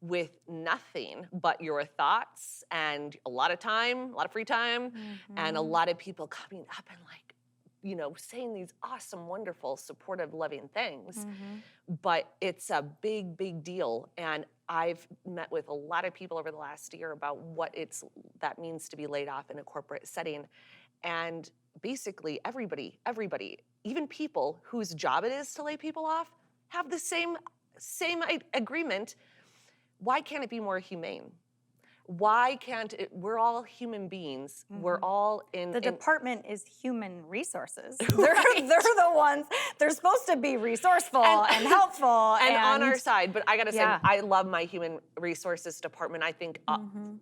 with nothing but your thoughts and a lot of time, a lot of free time, and a lot of people coming up and like, you know, saying these awesome, wonderful, supportive, loving things. But it's a big, big deal. And I've met with a lot of people over the last year about what that means to be laid off in a corporate setting. And basically everybody, even people whose job it is to lay people off, have the same agreement. Why can't it be more humane? Why can't it? We're all human beings. We're all in. The department is human resources. They're the ones. They're supposed to be resourceful and helpful and on our side. But I gotta say, Yeah. I love my human resources department. I think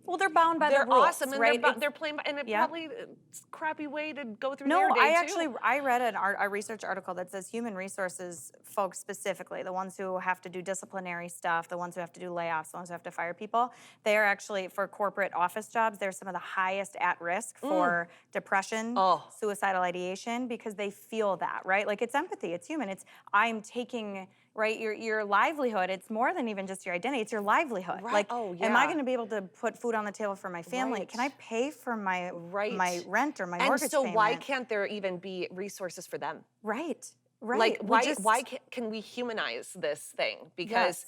Well, they're bound by the they're rules, awesome, and right? they're playing. And it probably it's a crappy way to go through No, their day too. I read a research article that says human resources folks specifically, the ones who have to do disciplinary stuff, the ones who have to do layoffs, the ones who have to fire people, they are actually, for corporate office jobs, they're some of the highest at risk for depression, suicidal ideation, because they feel that, right? Like, it's empathy, it's human. It's, I'm taking, right, your livelihood. It's more than even just your identity, it's your livelihood. Right. Like, am I gonna be able to put food on the table for my family? Right. Can I pay for my Right. rent or my And mortgage so payment? why can't there even be resources for them? Right, right. Like, We why can we humanize this thing? Because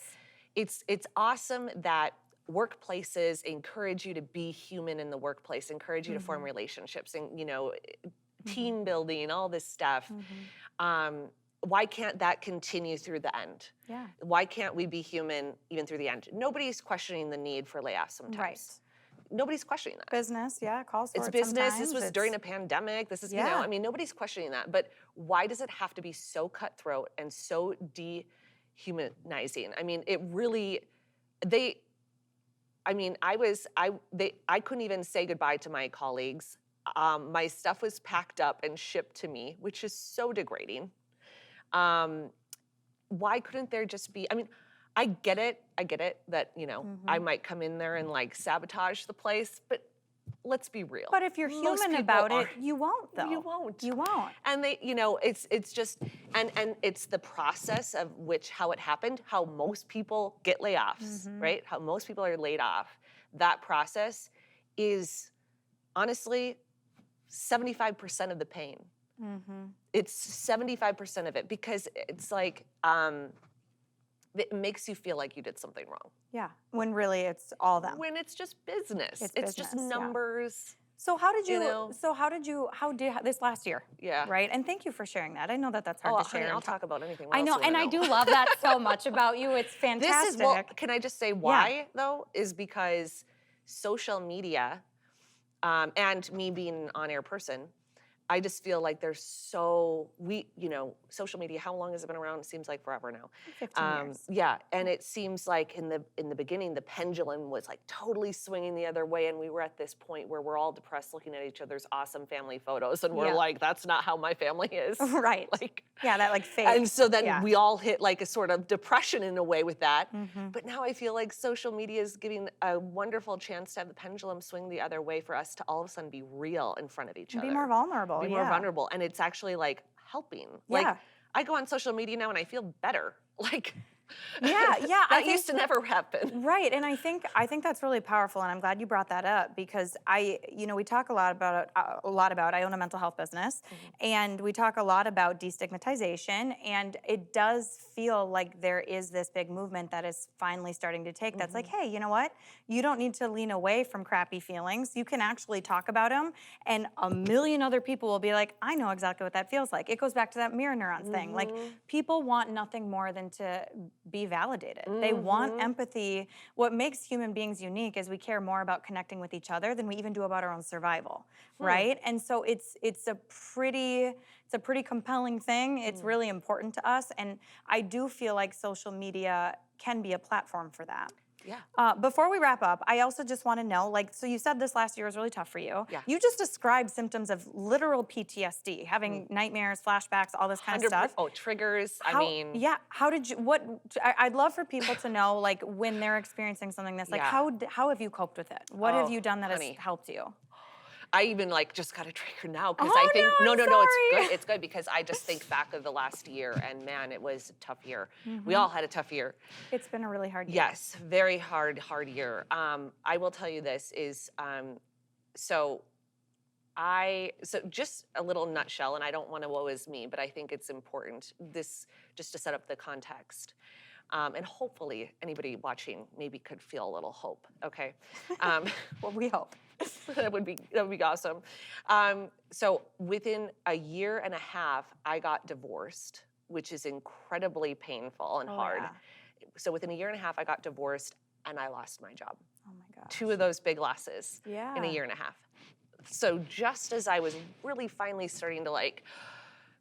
it's awesome that workplaces encourage you to be human in the workplace, encourage you to form relationships, and, you know, team building, all this stuff. Why can't that continue through the end? Yeah. Why can't we be human even through the end? Nobody's questioning the need for layoffs sometimes. Right. Nobody's questioning that. Business, calls for It's it business. sometimes. This was during a pandemic. This is, you know, I mean, nobody's questioning that. But why does it have to be so cutthroat and so dehumanizing? I mean, it really, I couldn't even say goodbye to my colleagues. My stuff was packed up and shipped to me, which is so degrading. Why couldn't there just be, I mean, I get it that, you know, I might come in there and like sabotage the place, but let's be real. But if you're Most human people about it, aren't. you won't, though. You won't. You won't. And they, you know, it's just, and it's the process of how it happened, how most people get layoffs, right? How most people are laid off. That process is honestly 75% of the pain. It's 75% of it, because it's like, it makes you feel like you did something wrong. Yeah, when really it's all them. When it's just business. It's just business, yeah. numbers. So how did you, You know? how did this last year? Yeah. Right, and thank you for sharing that. I know that that's hard to share. Honey, I'll and talk about anything. I know, and I do love that so much about you. It's fantastic. This is, well, can I just say why, though? Is because social media, and me being an on-air person, I just feel like there's social media, how long has it been around? It seems like forever now. 15 years. Yeah, and it seems like in the beginning, the pendulum was like totally swinging the other way, and we were at this point where we're all depressed looking at each other's awesome family photos, and we're Yeah. like, that's not how my family is. Right. Like, Yeah, that like fake. and so then yeah. we all hit like a sort of depression in a way with that. Mm-hmm. But now I feel like social media is giving a wonderful chance to have the pendulum swing the other way for us to all of a sudden be real in front of each other. Be more vulnerable. Be yeah. more vulnerable. And it's actually like helping. Yeah. Like I go on social media now and I feel better. Like Yeah, that used to never happen. Right, and I think that's really powerful, and I'm glad you brought that up because we talk a lot about I own a mental health business, and we talk a lot about destigmatization, and it does feel like there is this big movement that is finally starting to take. That's like, hey, you know what? You don't need to lean away from crappy feelings. You can actually talk about them, and a million other people will be like, I know exactly what that feels like. It goes back to that mirror neurons thing. Like people want nothing more than to be validated. They want empathy. What makes human beings unique is we care more about connecting with each other than we even do about our own survival, right? And so it's a pretty compelling thing. It's really important to us, and I do feel like social media can be a platform for that. Yeah. Before we wrap up, I also just want to know, so you said this last year was really tough for you. Yeah. You just described symptoms of literal PTSD, having nightmares, flashbacks, all this kind of stuff. Oh, triggers. Yeah. How did you? I'd love for people to know, like, when they're experiencing something that's like, Yeah. how have you coped with it? What have you done that honey. has helped you? I even just got a trigger now because Oh, I think no, no, I'm it's sorry. good. It's good because I just think back of the last year and man, it was a tough year. We all had a tough year. It's been a really hard year. Yes, very hard year. I will tell you this is so just a little nutshell, and I don't want to woe is me, but I think it's important this just to set up the context. And hopefully anybody watching maybe could feel a little hope, okay? Well, we hope. that would be awesome. So within a year and a half, I got divorced, which is incredibly painful and hard. Yeah. So within a year and a half, I got divorced and I lost my job. Oh my gosh. 2 of those big losses Yeah. in a year and a half. So just as I was really finally starting to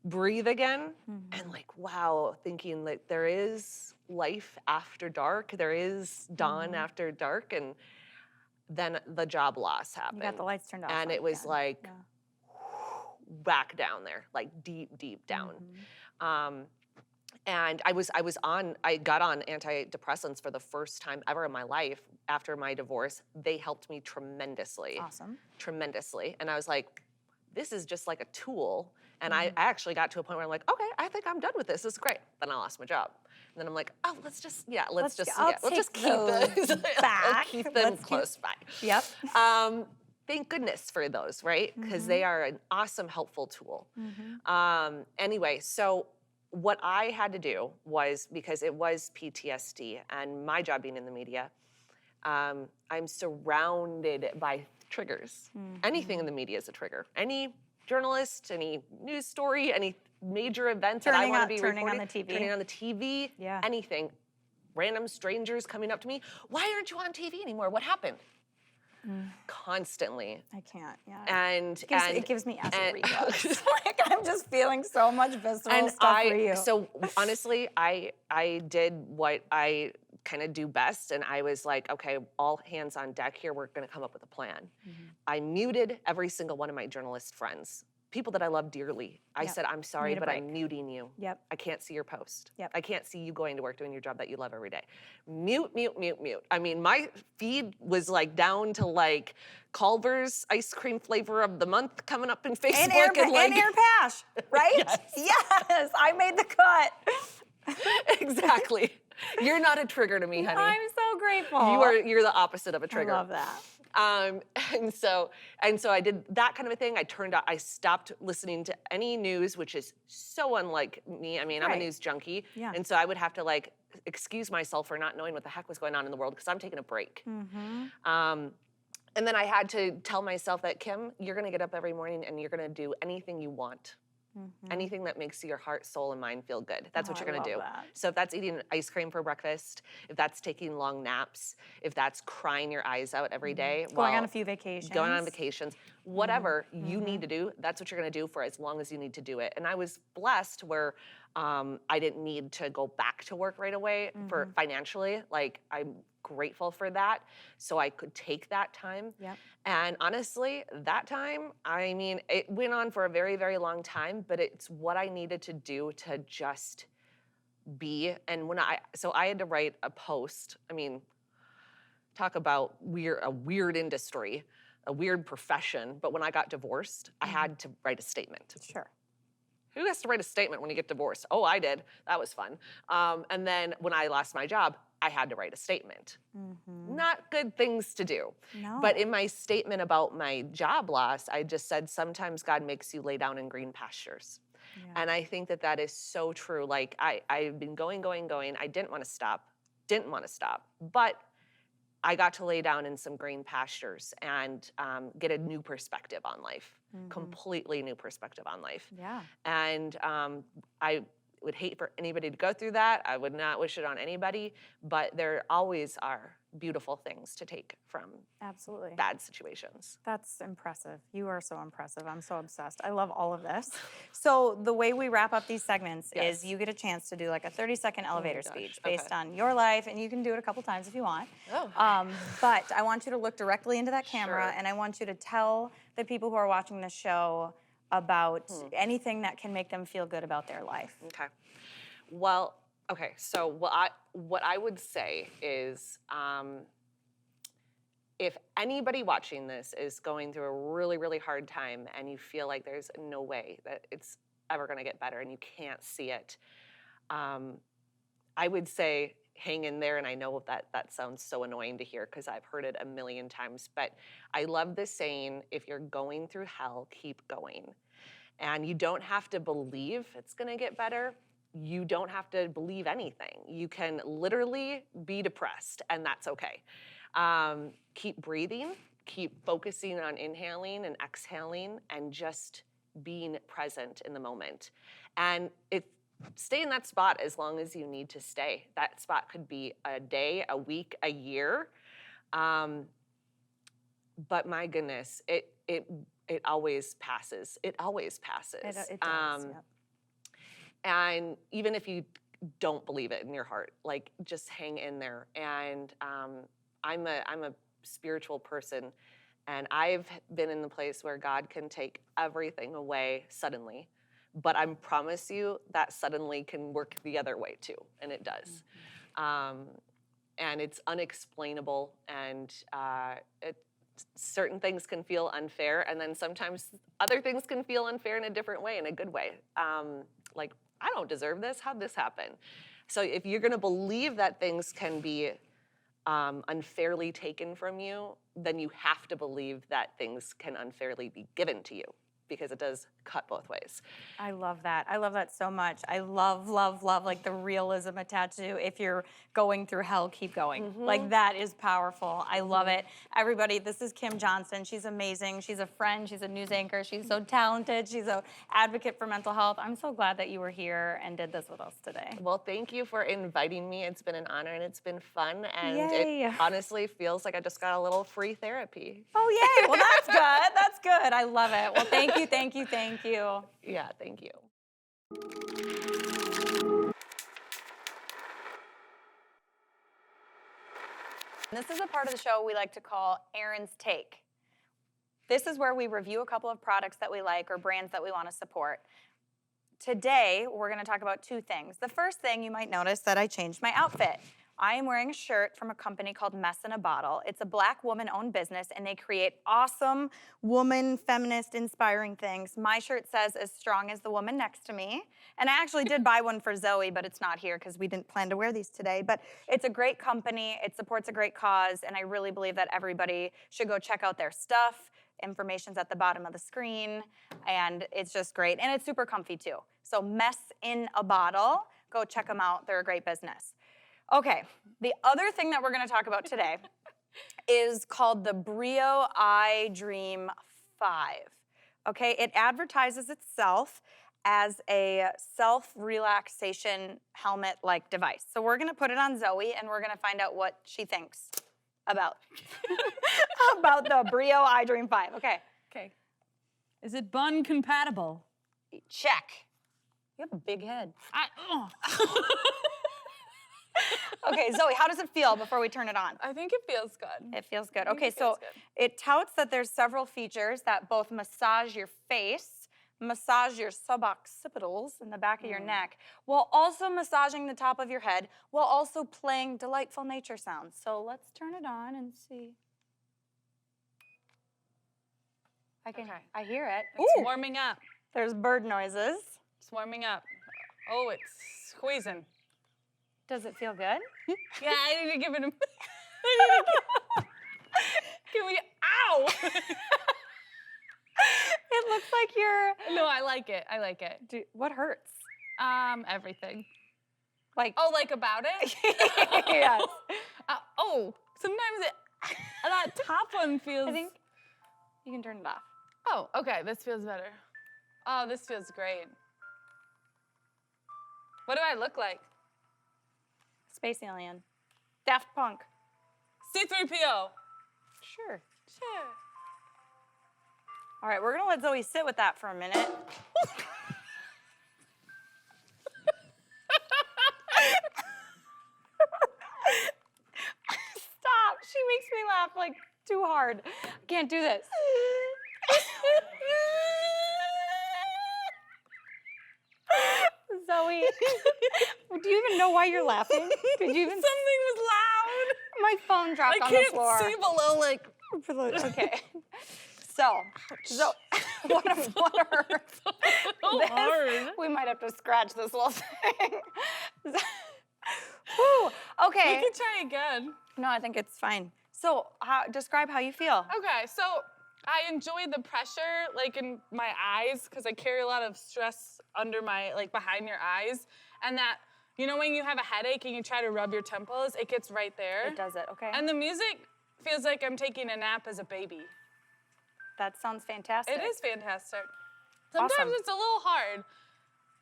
breathe again and wow, thinking there is life after dark, there is dawn after dark, and then the job loss happened. You got the lights turned off. And it was again. back down there, deep down. And I got on antidepressants for the first time ever in my life after my divorce. They helped me tremendously. Awesome. Tremendously. And I was like, this is just like a tool. And I actually got to a point where I'm like, okay, I think I'm done with this. This is great. Then I lost my job. And then I'm like, oh, let's just keep those back. I'll keep them close by. Yep. Thank goodness for those, right? Because they are an awesome, helpful tool. Anyway, so what I had to do was, because it was PTSD and my job being in the media, I'm surrounded by triggers. Anything in the media is a trigger. Any journalist, any news story, any major event that I want to be turning reporting, on the TV. turning on the TV, Yeah. anything. Random strangers coming up to me, why aren't you on TV anymore? What happened? Constantly. I can't. Yeah. And it gives me acid reflux. I'm just feeling so much visceral stuff for you. So honestly, I did what I kind of do best, and I was like, okay, all hands on deck here. We're going to come up with a plan. I muted every single one of my journalist friends, people that I love dearly. I said, I'm sorry, Need a but I'm break. muting you. Yep. I can't see your post. Yep. I can't see you going to work doing your job that you love every day. Mute. I mean, my feed was down to Culver's ice cream flavor of the month coming up in Facebook. And Erin Pash, right? Yes. Yes, I made the cut. Exactly. You're not a trigger to me, honey. I'm so grateful. You're the opposite of a trigger. I love that. And so I did that kind of a thing. I stopped listening to any news, which is so unlike me. I mean, I'm a Right. news junkie. Yeah. And so I would have to excuse myself for not knowing what the heck was going on in the world because I'm taking a break. And then I had to tell myself that, Kim, you're going to get up every morning and you're going to do anything you want. Anything that makes your heart, soul, and mind feel good. That's what Oh, you're I gonna do. love that. So if that's eating ice cream for breakfast, if that's taking long naps, if that's crying your eyes out every day, Going on a while few vacations. going on vacations, whatever you need to do, that's what you're gonna do for as long as you need to do it. And I was blessed where I didn't need to go back to work right away for financially. Like, I'm grateful for that. So I could take that time. Yep. And honestly, that time, I mean, it went on for a very, very long time, but it's what I needed to do to just be. And so I had to write a post. I mean, talk about a weird industry, a weird profession. But when I got divorced, I had to write a statement. Sure. Who has to write a statement when you get divorced? Oh, I did. That was fun. And then when I lost my job, I had to write a statement. Not good things to do. No. But in my statement about my job loss, I just said, sometimes God makes you lay down in green pastures. Yeah. And I think that that is so true. Like, I've been going. I didn't want to stop. But I got to lay down in some green pastures and get a new perspective on life, completely new perspective on life. Yeah. And I would hate for anybody to go through that. I would not wish it on anybody, but there always are beautiful things to take from Absolutely. bad situations. That's impressive. You are so impressive. I'm so obsessed. I love all of this. So the way we wrap up these segments Yes. is you get a chance to do like a 30-second elevator gosh. speech based Okay. on your life, and you can do it a couple times if you want. Oh. But I want you to look directly into that camera, Sure. and I want you to tell the people who are watching this show about anything that can make them feel good about their life. Okay. Well, okay. So what I would say is, if anybody watching this is going through a really, really hard time and you feel like there's no way that it's ever going to get better and you can't see it, I would say hang in there. And I know that sounds so annoying to hear because I've heard it a million times, but I love the saying, if you're going through hell, keep going. And you don't have to believe it's going to get better. You don't have to believe anything. You can literally be depressed, and that's okay. Keep breathing, keep focusing on inhaling and exhaling, and just being present in the moment. And stay in that spot as long as you need to stay. That spot could be a day, a week, a year. But my goodness, it always passes. It always passes. It does, yep. And even if you don't believe it in your heart, like, just hang in there. And I'm a spiritual person, and I've been in the place where God can take everything away suddenly. But I promise you that suddenly can work the other way too, and it does. And it's unexplainable, and certain things can feel unfair, and then sometimes other things can feel unfair in a different way, in a good way. Like, I don't deserve this. How'd this happen? So if you're going to believe that things can be unfairly taken from you, then you have to believe that things can unfairly be given to you, because it does cut both ways. I love that. I love that so much. I love like the realism attached to if you're going through hell, keep going. Like, that is powerful. I love it. Everybody, this is Kim Johnson. She's amazing. She's a friend. She's a news anchor. She's so talented. She's an advocate for mental health. I'm so glad that you were here and did this with us today. Well, thank you for inviting me. It's been an honor, and it's been fun. And Yay. it honestly feels like I just got a little free therapy. Oh, yay. Well, that's good. That's good. I love it. Well, thank you. Yeah, thank you. This is a part of the show we like to call Erin's Take. This is where we review a couple of products that we like or brands that we want to support. Today, we're going to talk about two things. The first thing, you might notice that I changed my outfit. I am wearing a shirt from a company called Mess in a Bottle. It's a Black woman-owned business, and they create awesome woman, feminist, inspiring things. My shirt says, "As strong as the woman next to me." And I actually did buy one for Zoe, but it's not here because we didn't plan to wear these today. But it's a great company. It supports a great cause, and I really believe that everybody should go check out their stuff. Information's at the bottom of the screen, and it's just great. And it's super comfy, too. So Mess in a Bottle, go check them out. They're a great business. Okay, the other thing that we're going to talk about today is called the Breo iDream 5. Okay, it advertises itself as a self-relaxation helmet-like device. So we're gonna put it on Zoe and we're gonna find out what she thinks about, about the Breo iDream 5. Okay, Okay. Is it bun compatible? check. You have a big head. Okay, Zoe, how does it feel before we turn it on? I think it feels good. It feels good. I think Okay, it feels so good. it touts that there's several features that both massage your face, massage your suboccipitals in the back of your neck, while also massaging the top of your head, while also playing delightful nature sounds. So let's turn it on and see. Okay. I hear it. It's warming up. There's bird noises. It's warming up. Oh, it's squeezing. Does it feel good? Yeah, I need to give it a. Give me. Ow! It looks like you're. No, I like it. I like it. What hurts? Everything. Like. Oh, like about it? Yes. Oh, sometimes it. That top one feels. I think you can turn it off. Oh, okay. This feels better. Oh, this feels great. What do I look like? Space alien. Daft Punk. C3PO. Sure. Sure. All right, we're gonna let Zoe sit with that for a minute. Stop, she makes me laugh like too hard. I can't do this. Zoe, do you even know why you're laughing? Did you even? Something was loud. My phone dropped I on the can't floor. see below, like. Okay. So what hurts? This- hard. We might have to scratch this little thing. Whew, okay. We can try again. No, I think it's fine. So describe how you feel. Okay, so I enjoy the pressure, like in my eyes, because I carry a lot of stress under my, like behind your eyes. And that, you know, when you have a headache and you try to rub your temples, it gets right there. It does it, okay? And the music feels like I'm taking a nap as a baby. That sounds fantastic. It is fantastic. Sometimes Awesome. it's a little hard,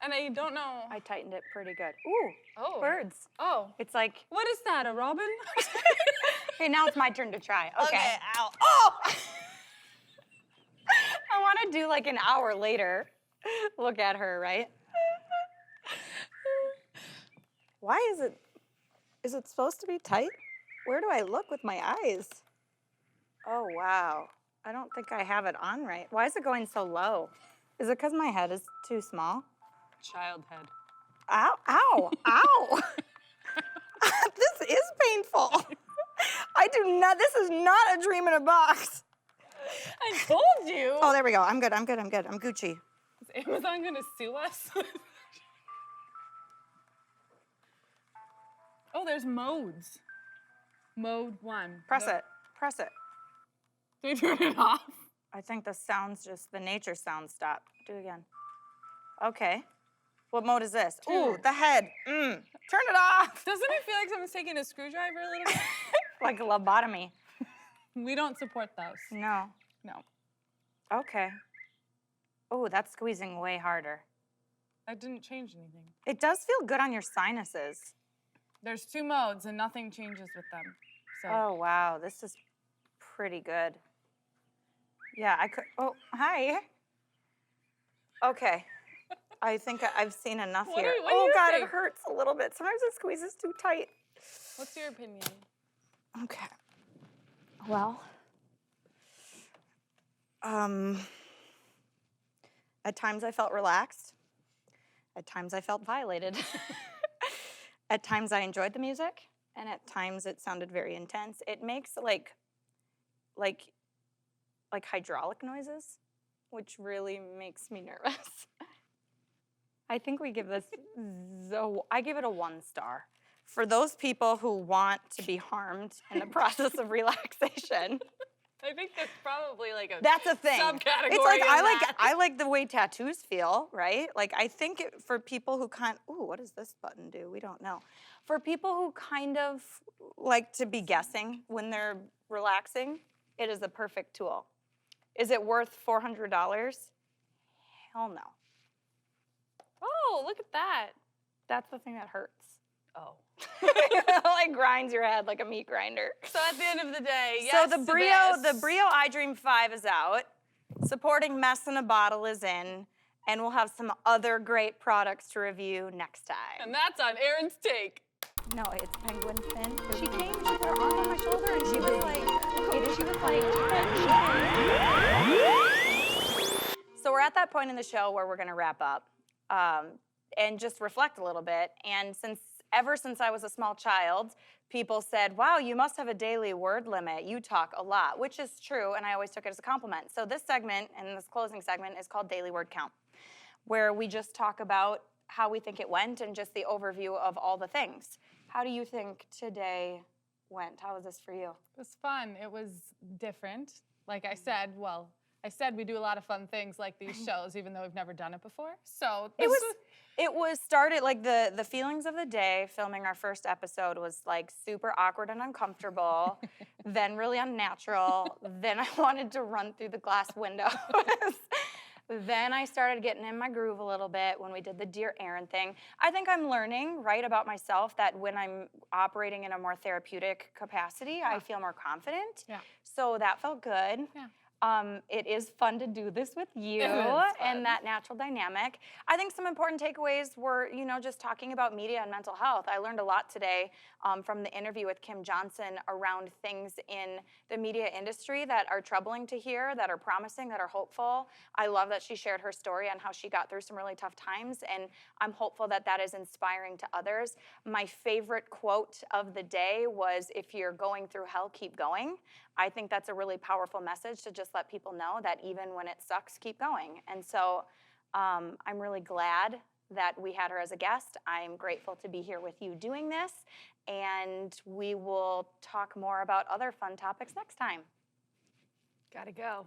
and I don't know. I tightened it pretty good. Ooh, Oh. birds. Oh. It's like, What is that, a robin? okay, now it's my turn to try. Okay. ow. Oh! I want to do like an hour later. Look at her, right? Why is it supposed to be tight? Where do I look with my eyes? Oh, wow. I don't think I have it on right. Why is it going so low? Is it because my head is too small? Child head. Ow, ow, ow. This is painful. This is not a dream in a box. I told you. Oh, there we go. I'm good, I'm Gucci. Is Amazon gonna sue us? Oh, there's modes. Mode 1. Press it. Do we turn it off? I think the nature sound stopped. Do it again. Okay. What mode is this? Ooh, the head. Turn it off. Doesn't it feel like someone's taking a screwdriver a little bit? Like a lobotomy. We don't support those. No. No. Okay. Oh, that's squeezing way harder. That didn't change anything. It does feel good on your sinuses. There's 2 modes and nothing changes with them. So Oh, wow. This is pretty good. Yeah, I could. Oh, hi. Okay. I think I've seen enough What here. do Oh, you God, think? it hurts a little bit. Sometimes it squeezes too tight. what's your opinion? Okay. Well, at times I felt relaxed. At times I felt violated. At times I enjoyed the music, and at times it sounded very intense. It makes like hydraulic noises, which really makes me nervous. I think we give this, I give it a 1 star. For those people who want to be harmed in the process of relaxation. I think that's probably like a That's a thing. subcategory. It's like in that. I like the way tattoos feel, right? Like I think for people who what does this button do? We don't know. For people who kind of like to be guessing when they're relaxing, it is the perfect tool. Is it worth $400? Hell no. Oh, look at that. That's the thing that hurts. Oh. Like grinds your head like a meat grinder. So at the end of the day, yes So the to Breo, this. the Breo iDream 5 is out. Supporting Mess in a Bottle is in. And we'll have some other great products to review next time. And that's on Erin's take. No, it's Penguin Fin. She came, she put her arm on my shoulder, and she was like, So we're at that point in the show where we're gonna wrap up and just reflect a little bit. And ever since I was a small child, people said, wow, you must have a daily word limit. You talk a lot, which is true, and I always took it as a compliment. So this segment, and this closing segment, is called Daily Word Count, where we just talk about how we think it went and just the overview of all the things. How do you think today went? How was this for you? It was fun. It was different. Like I said, we do a lot of fun things like these shows, even though we've never done it before. So It was started like the feelings of the day. Filming our first episode was like super awkward and uncomfortable, then really unnatural. Then I wanted to run through the glass windows. Then I started getting in my groove a little bit when we did the Dear Erin thing. I think I'm learning, right, about myself that when I'm operating in a more therapeutic capacity, I feel more confident. Yeah. So that felt good. Yeah. It is fun to do this with you It is fun. and that natural dynamic. I think some important takeaways were, just talking about media and mental health. I learned a lot today from the interview with Kim Johnson around things in the media industry that are troubling to hear, that are promising, that are hopeful. I love that she shared her story on how she got through some really tough times, and I'm hopeful that that is inspiring to others. My favorite quote of the day was, if you're going through hell, keep going. I think that's a really powerful message to just let people know that even when it sucks, keep going. And so I'm really glad that we had her as a guest. I'm grateful to be here with you doing this, and we will talk more about other fun topics next time. gotta go.